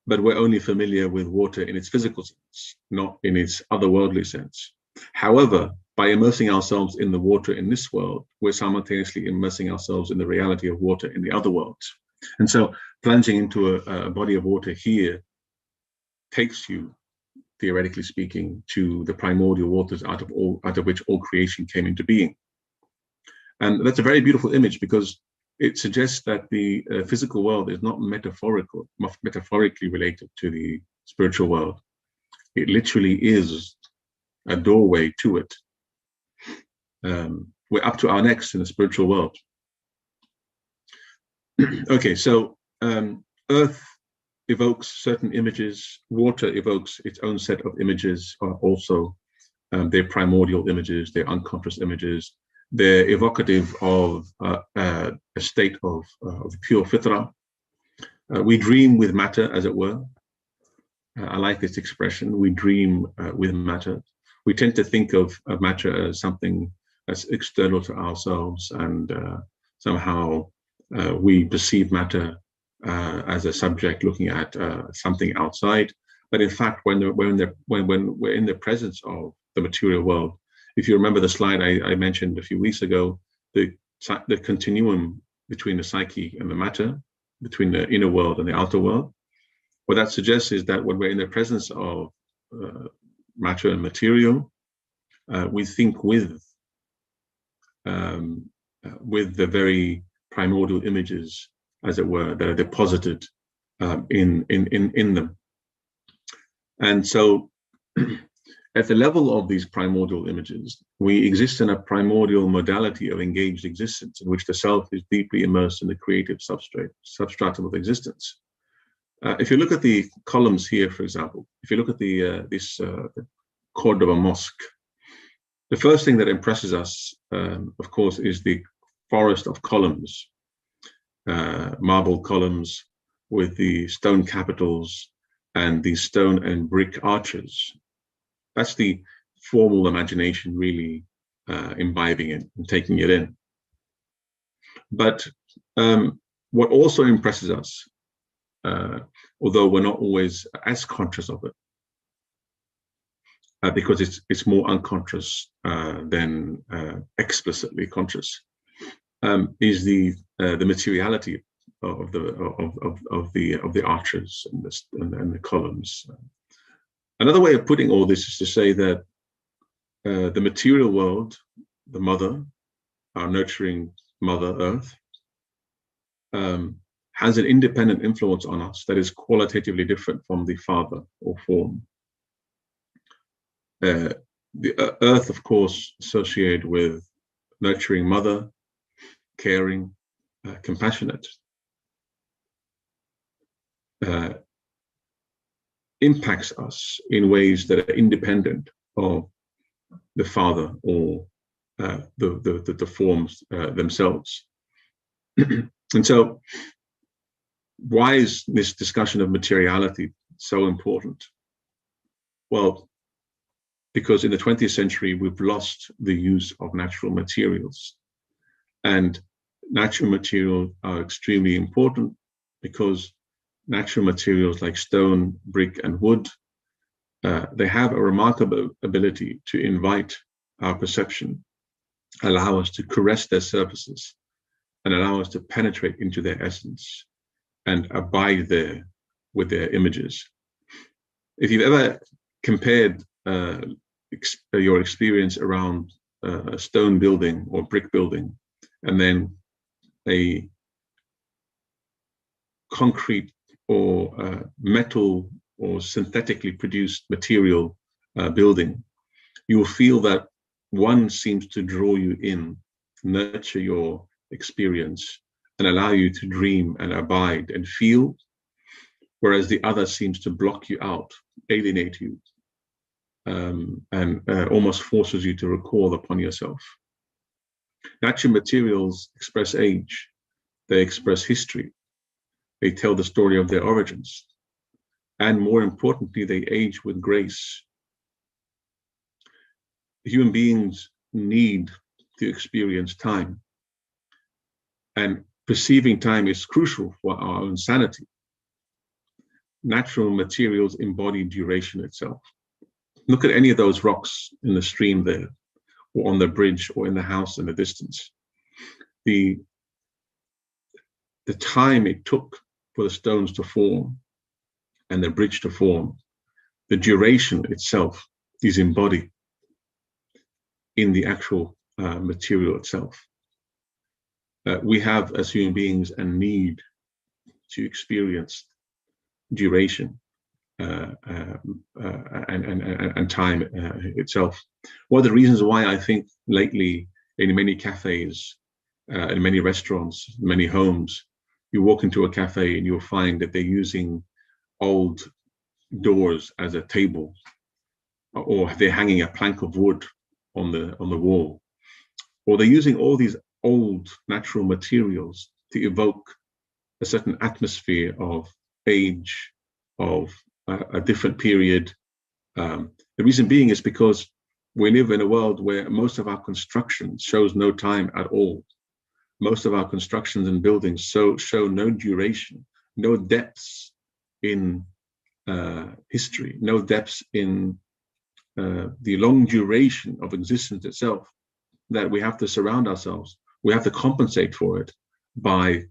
but we're only familiar with water in its physical sense, not in its otherworldly sense. However, by immersing ourselves in the water in this world, we're simultaneously immersing ourselves in the reality of water in the other worlds. And so plunging into a body of water here takes you, theoretically speaking, to the primordial waters out of which all creation came into being. And that's a very beautiful image because it suggests that the physical world is not metaphorically related to the spiritual world. It literally is a doorway to it. We're up to our necks in the spiritual world. Okay, so earth evokes certain images, water evokes its own set of images, also they're primordial images, they're unconscious images, they're evocative of a state of pure fitra. We dream with matter, as it were. I like this expression, we dream with matter. We tend to think of matter as something that's external to ourselves, and somehow we perceive matter as a subject looking at something outside. But in fact, when we're in the presence of the material world, if you remember the slide I mentioned a few weeks ago, the continuum between the psyche and the matter, between the inner world and the outer world, what that suggests is that when we're in the presence of matter and material, we think with the very primordial images, as it were, that are deposited in them. And so at the level of these primordial images, we exist in a primordial modality of engaged existence in which the self is deeply immersed in the creative substratum of existence. If you look at the columns here, for example, if you look at this Cordoba mosque, the first thing that impresses us, of course, is the forest of columns, marble columns with the stone capitals and the stone and brick arches. That's the formal imagination really imbibing it and taking it in. But what also impresses us, although we're not always as conscious of it, because it's more unconscious than explicitly conscious, is the materiality of the arches and the columns. Another way of putting all this is to say that the material world, the mother, our nurturing Mother Earth, has an independent influence on us that is qualitatively different from the father or form. The earth, of course, associated with nurturing mother, caring, compassionate, impacts us in ways that are independent of the father or the forms themselves. And so, why is this discussion of materiality so important? Well, because in the 20th century, we've lost the use of natural materials. And natural materials are extremely important because natural materials like stone, brick, and wood, they have a remarkable ability to invite our perception, allow us to caress their surfaces, and allow us to penetrate into their essence and abide there with their images. If you've ever compared your experience around a stone building or brick building, and then a concrete or metal or synthetically produced material building, you will feel that one seems to draw you in, nurture your experience, and allow you to dream and abide and feel, whereas the other seems to block you out, alienate you, and almost forces you to recoil upon yourself. Natural materials express age, they express history, they tell the story of their origins, and more importantly, they age with grace. Human beings need to experience time, and perceiving time is crucial for our own sanity. Natural materials embody duration itself. Look at any of those rocks in the stream there, or on the bridge, or in the house in the distance. The time it took for the stones to form and the bridge to form, the duration itself is embodied in the actual material itself. We have, as human beings, a need to experience duration and time itself. One of the reasons why I think lately in many cafes, in many restaurants, many homes, you walk into a cafe and you'll find that they're using old doors as a table, or they're hanging a plank of wood on the wall, or they're using all these old natural materials to evoke a certain atmosphere of age, of a different period. The reason being is because we live in a world where most of our construction shows no time at all. Most of our constructions and buildings show no duration, no depths in history, no depths in the long duration of existence itself, that we have to surround ourselves. We have to compensate for it by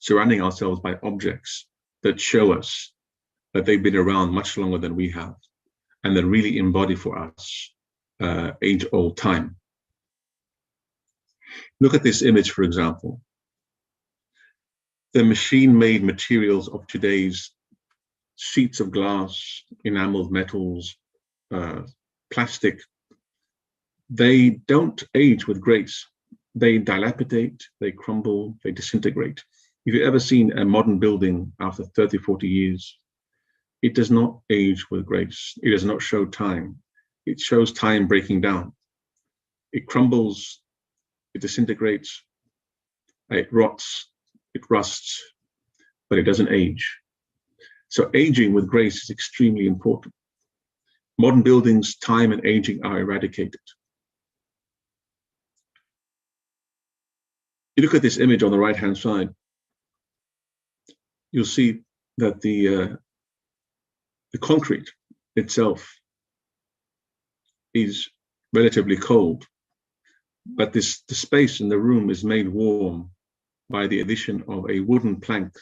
surrounding ourselves by objects that show us that they've been around much longer than we have, and that really embody for us age-old time. Look at this image, for example. The machine-made materials of today's sheets of glass, enameled metals, plastic, they don't age with grace. They dilapidate, they crumble, they disintegrate. If you've ever seen a modern building after 30, 40 years, it does not age with grace. It does not show time. It shows time breaking down. It crumbles, it disintegrates, it rots, it rusts, but it doesn't age. So aging with grace is extremely important. Modern buildings, time and aging are eradicated. You look at this image on the right-hand side, you'll see that the concrete itself is relatively cold, but the space in the room is made warm by the addition of a wooden plank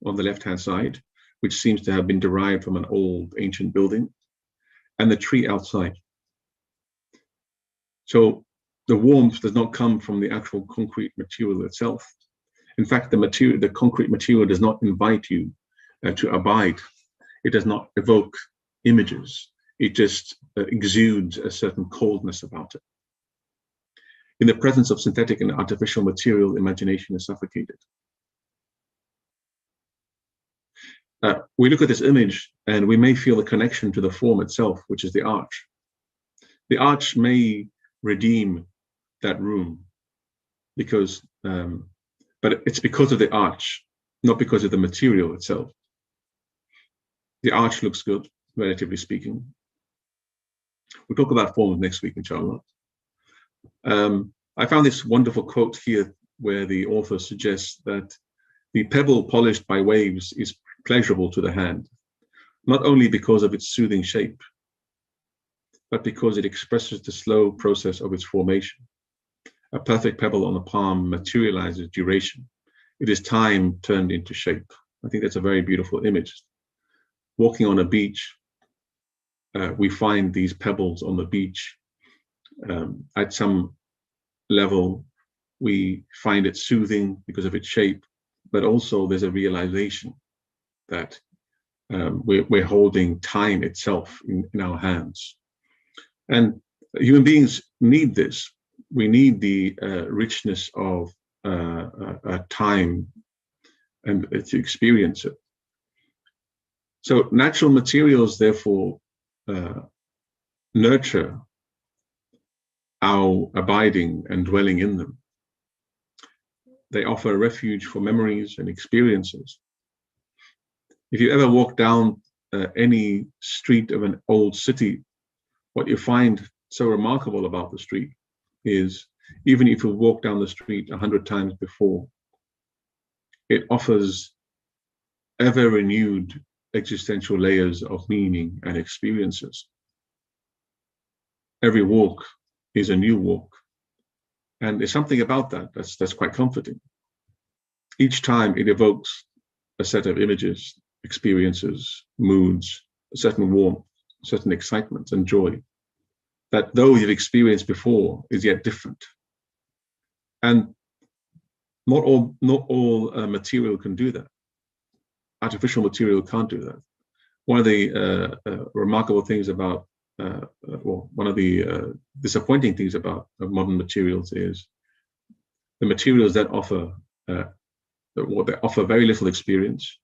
on the left-hand side, which seems to have been derived from an old ancient building, and the tree outside. So the warmth does not come from the actual concrete material itself. In fact, the concrete material does not invite you to abide. It does not evoke images. It just exudes a certain coldness about it. In the presence of synthetic and artificial material, imagination is suffocated. We look at this image and we may feel a connection to the form itself, which is the arch. The arch may redeem that room because, but it's because of the arch, not because of the material itself. The arch looks good, relatively speaking. We'll talk about forms next week, inshallah. I found this wonderful quote here where the author suggests that the pebble polished by waves is pleasurable to the hand, not only because of its soothing shape, but because it expresses the slow process of its formation. A perfect pebble on the palm materializes duration. It is time turned into shape. I think that's a very beautiful image. Walking on a beach, we find these pebbles on the beach. At some level, we find it soothing because of its shape, but also there's a realization that we're holding time itself in our hands. And human beings need this. We need the richness of time and to experience it. So natural materials, therefore, nurture our abiding and dwelling in them. They offer a refuge for memories and experiences. If you ever walk down any street of an old city, what you find so remarkable about the street is, even if you walk down the street 100 times before, it offers ever renewed existential layers of meaning and experiences. Every walk is a new walk. And there's something about that that's quite comforting. Each time it evokes a set of images, experiences, moods, a certain warmth, a certain excitement and joy that, though you've experienced before, is yet different. And not all material can do that. Artificial material can't do that. One of the remarkable things about, one of the disappointing things about modern materials is the materials that offer they offer very little experience,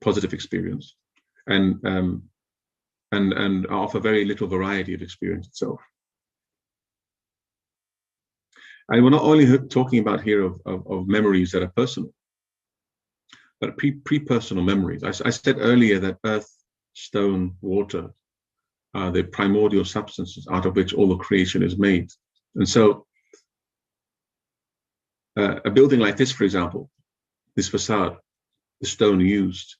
positive experience, and offer very little variety of experience itself. And we're not only talking about here of memories that are personal, but pre-personal memories. I said earlier that earth, stone, water are the primordial substances out of which all the creation is made. And so a building like this, for example, this facade, the stone used,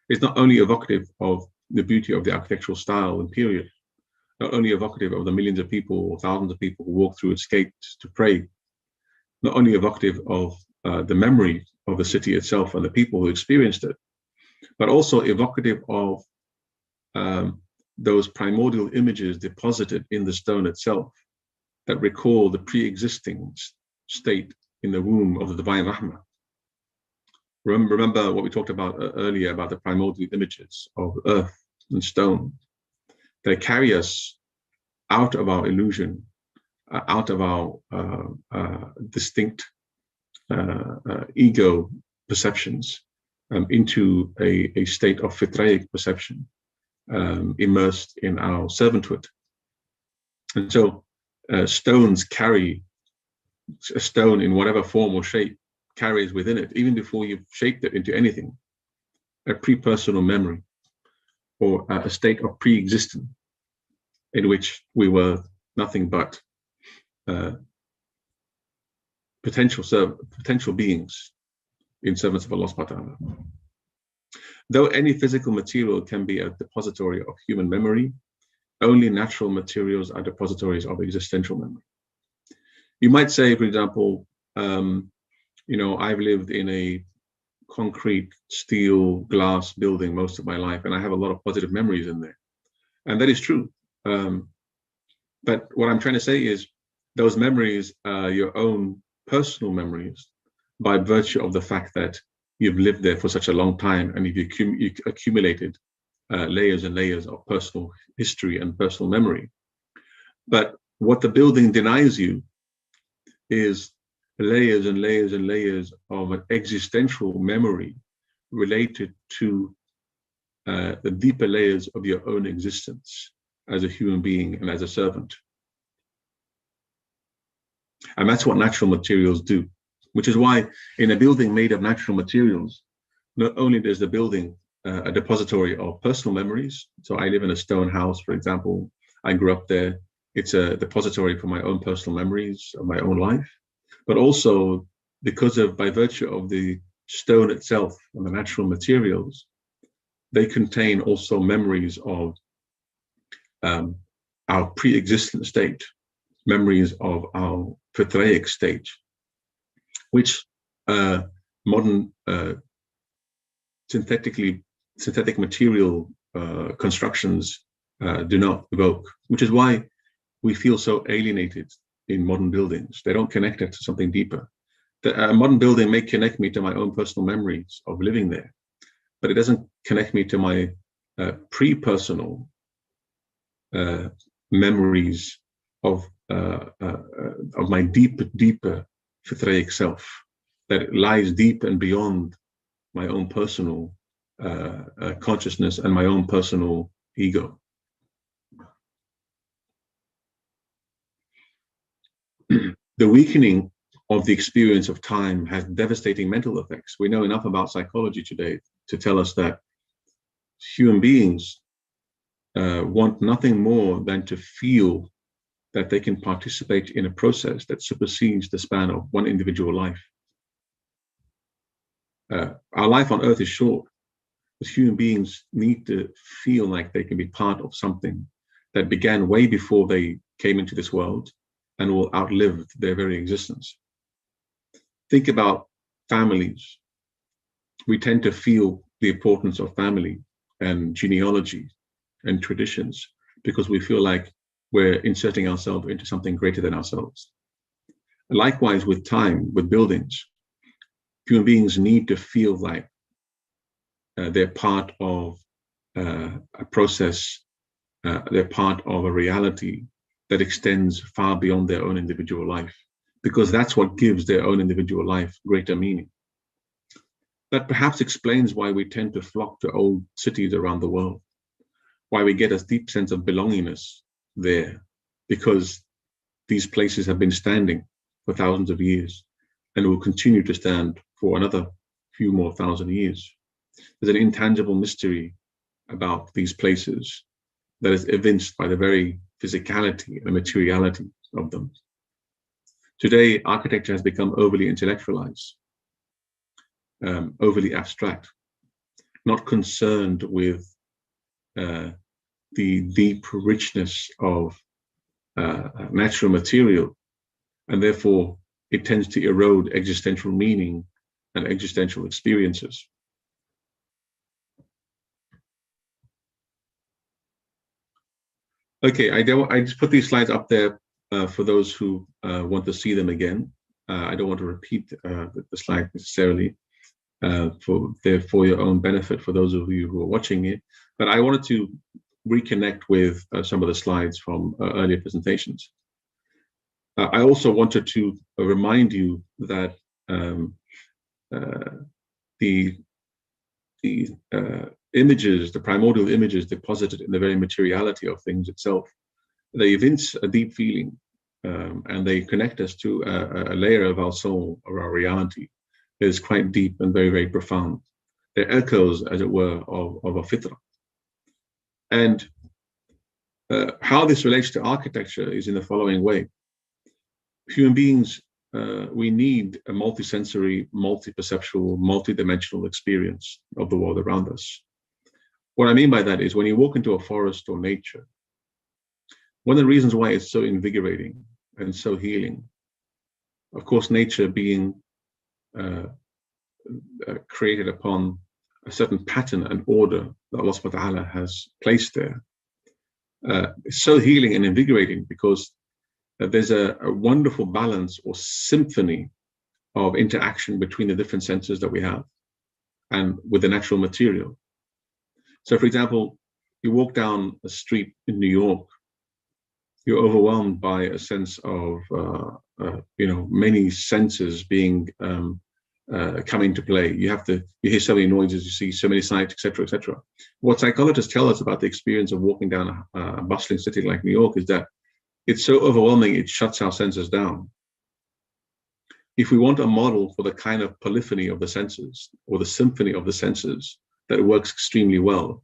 is not only evocative of the beauty of the architectural style and period, not only evocative of the millions of people or thousands of people who walk through its gates to pray, not only evocative of the memory of the city itself and the people who experienced it, but also evocative of those primordial images deposited in the stone itself that recall the pre-existing state in the womb of the divine Rahmah. Remember what we talked about earlier about the primordial images of earth and stone. They carry us out of our illusion, out of our distinct ego perceptions, into a state of fitraic perception, immersed in our servanthood. And so stones carry, a stone in whatever form or shape carries within it, even before you've shaped it into anything, a pre-personal memory or a state of pre-existence in which we were nothing but potential beings in servants of Allah subhanahu wa ta'ala. Though any physical material can be a depository of human memory, only natural materials are depositories of existential memory. You might say, for example, I've lived in a concrete, steel, glass building most of my life, and I have a lot of positive memories in there. And that is true. But what I'm trying to say is those memories are your own personal memories by virtue of the fact that you've lived there for such a long time and you've accumulated layers and layers of personal history and personal memory. But what the building denies you is layers and layers and layers of an existential memory related to the deeper layers of your own existence as a human being and as a servant. And that's what natural materials do, which is why in a building made of natural materials, not only does the building a depository of personal memories. So I live in a stone house, for example. I grew up there. It's a depository for my own personal memories of my own life, but also by virtue of the stone itself and the natural materials, they contain also memories of our pre-existent state, memories of our fitraic state, which modern synthetic material constructions do not evoke, which is why we feel so alienated in modern buildings. They don't connect us to something deeper. A modern building may connect me to my own personal memories of living there, but it doesn't connect me to my pre-personal memories of my deeper fitraic self that lies deep and beyond my own personal consciousness and my own personal ego. The weakening of the experience of time has devastating mental effects. We know enough about psychology today to tell us that human beings want nothing more than to feel that they can participate in a process that supersedes the span of one individual life. Our life on earth is short, but human beings need to feel like they can be part of something that began way before they came into this world and will outlive their very existence. Think about families. We tend to feel the importance of family and genealogy and traditions because we feel like we're inserting ourselves into something greater than ourselves. Likewise, with time, with buildings, human beings need to feel like they're part of a process, they're part of a reality that extends far beyond their own individual life, because that's what gives their own individual life greater meaning. That perhaps explains why we tend to flock to old cities around the world, why we get a deep sense of belongingness there, because these places have been standing for thousands of years and will continue to stand for another few more thousand years. There's an intangible mystery about these places that is evinced by the very physicality and materiality of them. Today, architecture has become overly intellectualized, overly abstract, not concerned with the deep richness of natural material, and therefore it tends to erode existential meaning and existential experiences. Okay, I just put these slides up there for those who want to see them again. I don't want to repeat the slide necessarily for your own benefit for those of you who are watching it, but I wanted to reconnect with some of the slides from earlier presentations. I also wanted to remind you that the images, the primordial images deposited in the very materiality of things itself, they evince a deep feeling, and they connect us to a layer of our soul, or our reality, that is quite deep and very, very profound. They're echoes, as it were, of a fitra. And how this relates to architecture is in the following way. Human beings, we need a multisensory, multi-perceptual, multi-dimensional experience of the world around us. What I mean by that is when you walk into a forest or nature, one of the reasons why it's so invigorating and so healing, of course, nature being created upon a certain pattern and order that Allah subhanahu wa ta'ala has placed there. It's so healing and invigorating because there's a wonderful balance or symphony of interaction between the different senses that we have and with the natural material. So, for example, you walk down a street in New York, you're overwhelmed by a sense of, many senses being come into play. You hear so many noises, you see so many sights, etc., etc. What psychologists tell us about the experience of walking down a bustling city like New York is that it's so overwhelming, it shuts our senses down. If we want a model for the kind of polyphony of the senses or the symphony of the senses that works extremely well,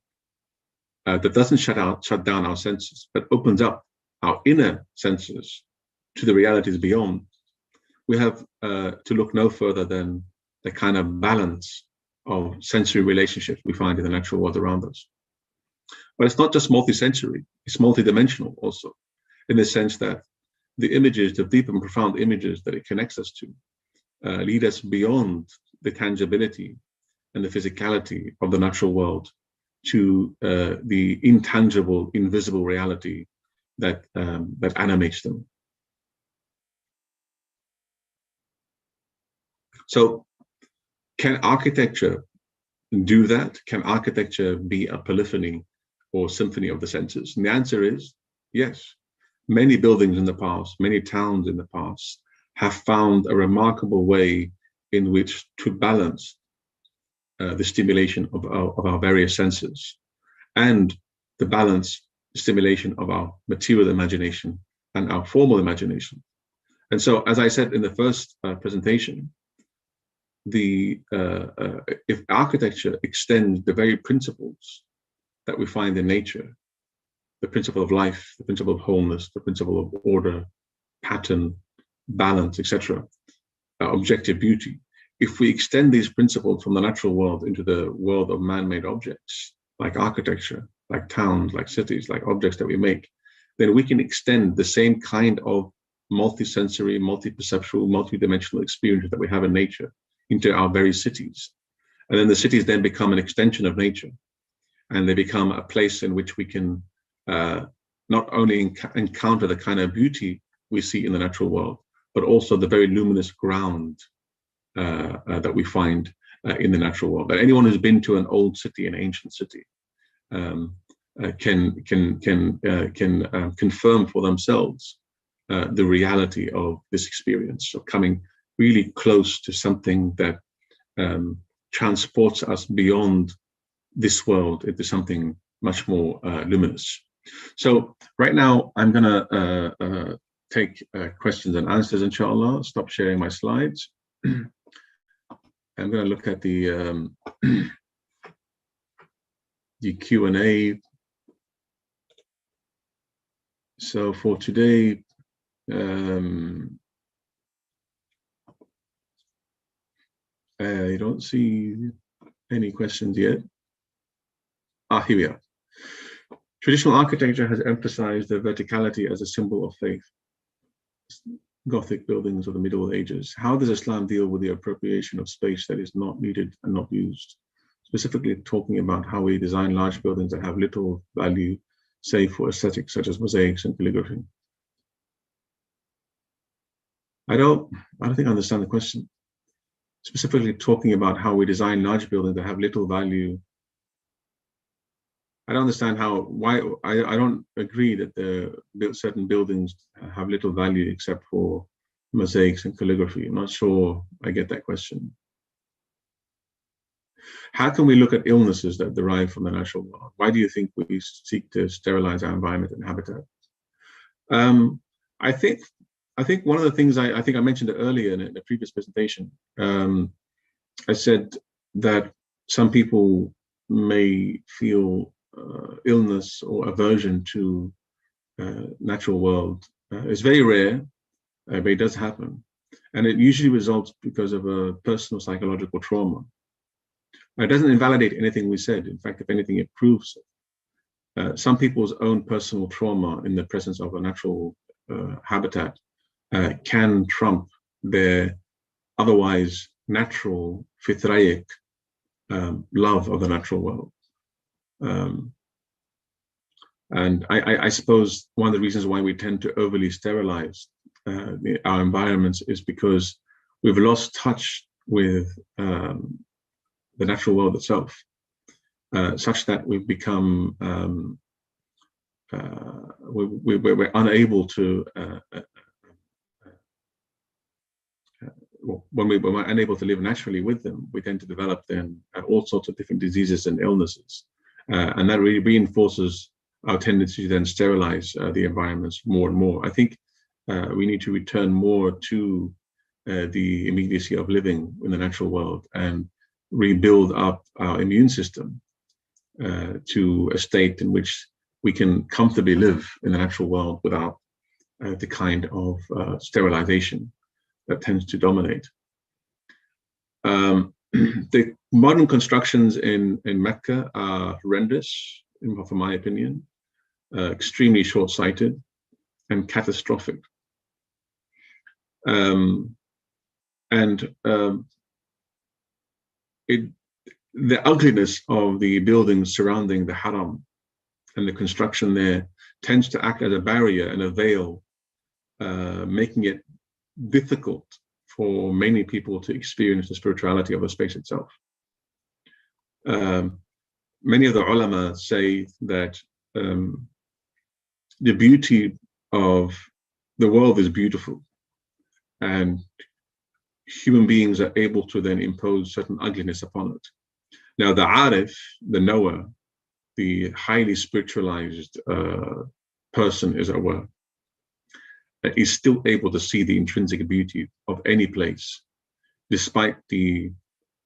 that doesn't shut down our senses, but opens up our inner senses to the realities beyond, we have to look no further than the kind of balance of sensory relationships we find in the natural world around us. But it's not just multisensory, it's multidimensional also, in the sense that the images, the deep and profound images that it connects us to, lead us beyond the tangibility and the physicality of the natural world to the intangible, invisible reality that animates them. So, can architecture do that? Can architecture be a polyphony or symphony of the senses? And the answer is yes. Many buildings in the past, many towns in the past, have found a remarkable way in which to balance the stimulation of our various senses and the balance, the stimulation of our material imagination and our formal imagination. And so, as I said in the first presentation, if architecture extends the very principles that we find in nature, the principle of life, the principle of wholeness, the principle of order, pattern, balance, etc., objective beauty. If we extend these principles from the natural world into the world of man-made objects, like architecture, like towns, like cities, like objects that we make, then we can extend the same kind of multisensory, multi-perceptual, multi-dimensional experience that we have in nature into our very cities. And then the cities then become an extension of nature, and they become a place in which we can not only encounter the kind of beauty we see in the natural world, but also the very luminous ground that we find in the natural world. But anyone who's been to an old city, an ancient city, can confirm for themselves the reality of this experience of coming really close to something that transports us beyond this world into something much more luminous. So right now, I'm going to take questions and answers, inshallah. Stop sharing my slides. I'm going to look at the Q&A. So for today, I don't see any questions yet. Here we are. Traditional architecture has emphasized the verticality as a symbol of faith. Gothic buildings of the Middle Ages. How does Islam deal with the appropriation of space that is not needed and not used? Specifically talking about how we design large buildings that have little value, save for aesthetics such as mosaics and calligraphy. I don't think I understand the question. Specifically talking about how we design large buildings that have little value. I don't understand why I don't agree that certain buildings have little value except for mosaics and calligraphy. I'm not sure I get that question. How can we look at illnesses that derive from the natural world? Why do you think we seek to sterilize our environment and habitat? I think one of the things I think I mentioned it earlier in the previous presentation. I said that some people may feel illness or aversion to natural world. It's very rare, but it does happen. And it usually results because of a personal psychological trauma. It doesn't invalidate anything we said. In fact, if anything, it proves it. Some people's own personal trauma in the presence of a natural habitat can trump their otherwise natural fitraic love of the natural world. And I suppose one of the reasons why we tend to overly sterilize our environments is because we've lost touch with the natural world itself, such that we've become we're unable to when we're unable to live naturally with them, we tend to develop then all sorts of different diseases and illnesses, and that really reinforces our tendency to then sterilize the environments more and more. I think we need to return more to the immediacy of living in the natural world and rebuild up our immune system to a state in which we can comfortably live in the natural world without the kind of sterilization that tends to dominate. The modern constructions in Mecca are horrendous, from my opinion, extremely short-sighted and catastrophic. The ugliness of the buildings surrounding the haram and the construction there tends to act as a barrier and a veil, making it difficult for many people to experience the spirituality of the space itself. Many of the ulama say that the beauty of the world is beautiful, and human beings are able to then impose certain ugliness upon it. Now, the arif, the knower, the highly spiritualized person, as it were, is still able to see the intrinsic beauty of any place, despite the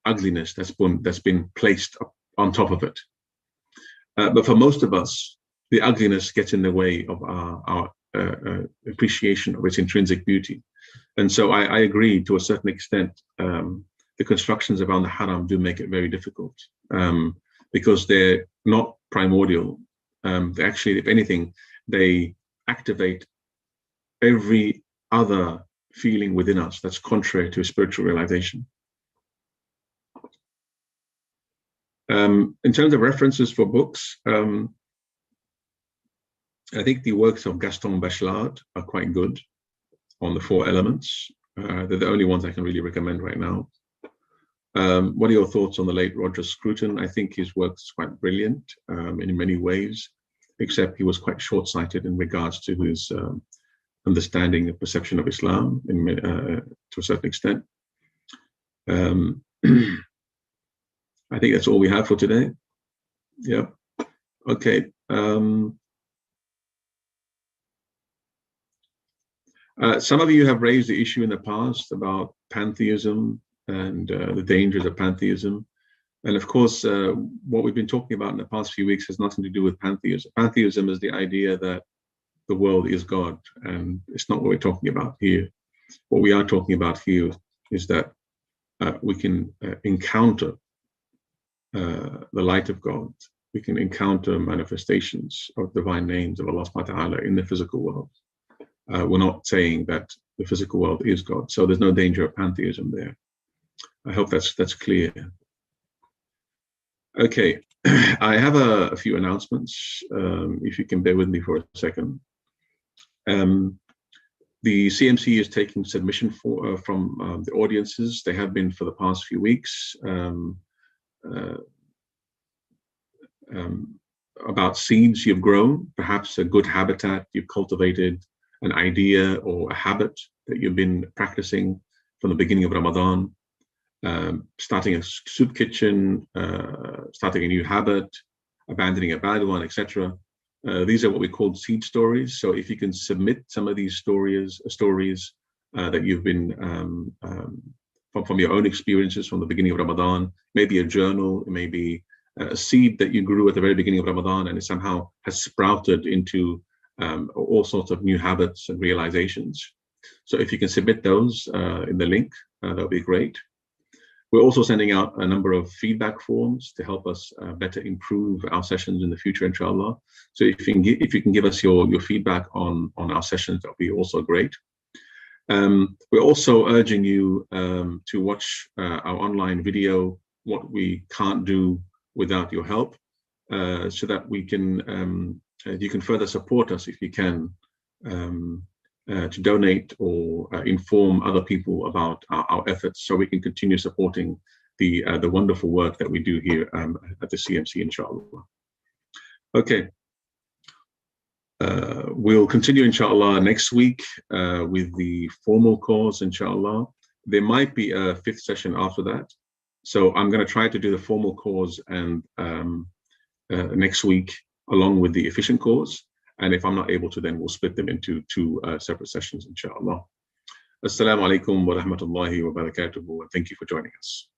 ugliness that's been placed on top of it. But for most of us, the ugliness gets in the way of our appreciation of its intrinsic beauty. And so I agree to a certain extent. The constructions around the haram do make it very difficult because they're not primordial. They actually, if anything, they activate every other feeling within us that's contrary to spiritual realization. In terms of references for books, I think the works of Gaston Bachelard are quite good on the 4 elements. They're the only ones I can really recommend right now. What are your thoughts on the late Roger Scruton? I think his work is quite brilliant in many ways, except he was quite short-sighted in regards to his understanding and perception of Islam to a certain extent. I think that's all we have for today. Yeah. Okay. Some of you have raised the issue in the past about pantheism and the dangers of pantheism. And of course, what we've been talking about in the past few weeks has nothing to do with pantheism. Pantheism is the idea that the world is God, and it's not what we're talking about here. What we are talking about here is that we can encounter the light of God. We can encounter manifestations of divine names of Allah subhanahu wa ta'ala in the physical world. We're not saying that the physical world is God, so there's no danger of pantheism there. I hope that's clear. Okay, I have a few announcements, if you can bear with me for a second. The CMC is taking submission from the audiences. They have been for the past few weeks, about seeds you've grown, perhaps a good habitat you've cultivated, an idea or a habit that you've been practicing from the beginning of Ramadan, starting a soup kitchen, starting a new habit, abandoning a bad one, etc. These are what we call seed stories. So if you can submit some of these stories that you've been from your own experiences from the beginning of Ramadan, maybe a journal, it may be a seed that you grew at the very beginning of Ramadan and it somehow has sprouted into all sorts of new habits and realizations. So if you can submit those in the link, that would be great. We're also sending out a number of feedback forms to help us better improve our sessions in the future, inshallah. So if you can give us your feedback on our sessions, that would be also great. We're also urging you to watch our online video, What We Can't Do Without Your Help, so that we can you can further support us if you can, to donate or inform other people about our efforts, so we can continue supporting the wonderful work that we do here at the CMC, inshallah. Okay. We'll continue, inshallah, next week with the formal course, inshallah. There might be a 5th session after that. So I'm going to try to do the formal course and next week, along with the efficient course. And if I'm not able to, then we'll split them into 2 separate sessions, inshallah. Assalamu alaikum wa rahmatullahi wa barakatuhu. And thank you for joining us.